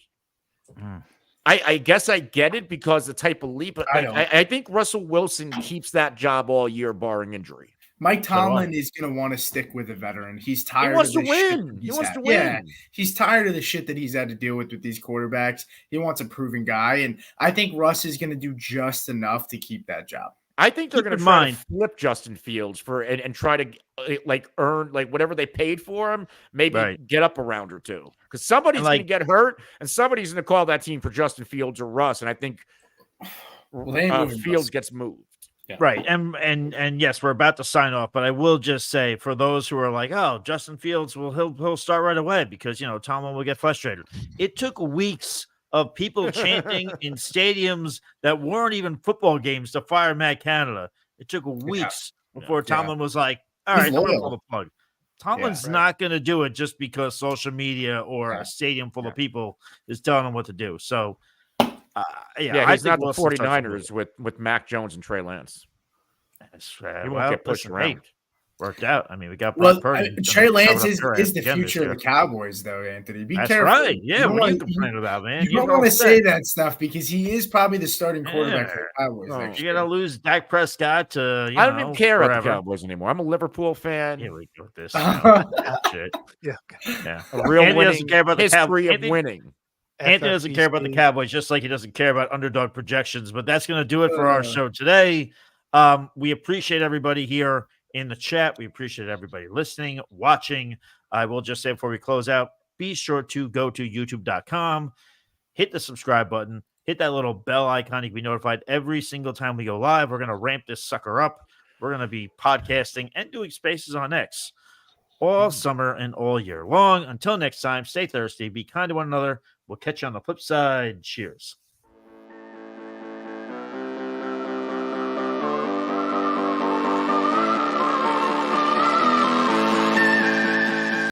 I guess I get it because the type of leap, but I think Russell Wilson keeps that job all year, barring injury. Mike Tomlin is going to want to stick with a veteran. He's tired. He wants to win. He wants to win. Yeah, he's tired of the shit that he's had to deal with these quarterbacks. He wants a proven guy, and I think Russ is going to do just enough to keep that job. I think they're going to try to flip Justin Fields and try to earn whatever they paid for him. Maybe get up a round or two because somebody's going to get hurt and somebody's going to call that team for Justin Fields or Russ, and I think Fields gets moved. Yeah. Right. And yes, we're about to sign off, but I will just say for those who are like, oh, Justin Fields, he'll start right away because, Tomlin will get frustrated. It took weeks of people chanting in stadiums that weren't even football games to fire Matt Canada. It took weeks before Tomlin was like, all right, I'm going to pull the plug. Tomlin's not going to do it just because social media or a stadium full of people is telling him what to do. So, he's not the 49ers with Mac Jones and Trey Lance. He won't get pushed around. Worked out. I mean, we got Brock Purdy. Trey Lance is the future of the Cowboys, though, Anthony. Be careful. Right. Yeah, what are you complaining about, man? You don't want to say that stuff because he is probably the starting quarterback for the Cowboys. You got to lose Dak Prescott to, I don't even care about the Cowboys anymore. I'm a Liverpool fan. Here we go with this. Shit. Yeah. A real winning history of winning. Anthony doesn't care about the Cowboys, just like he doesn't care about underdog projections. But that's going to do it for our show today. We appreciate everybody here in the chat. We appreciate everybody listening, watching. I will just say before we close out, be sure to go to youtube.com, hit the subscribe button, hit that little bell icon. You can be notified every single time we go live. We're going to ramp this sucker up. We're going to be podcasting and doing spaces on X all summer and all year long. Until next time, stay thirsty, be kind to one another. We'll catch you on the flip side. Cheers.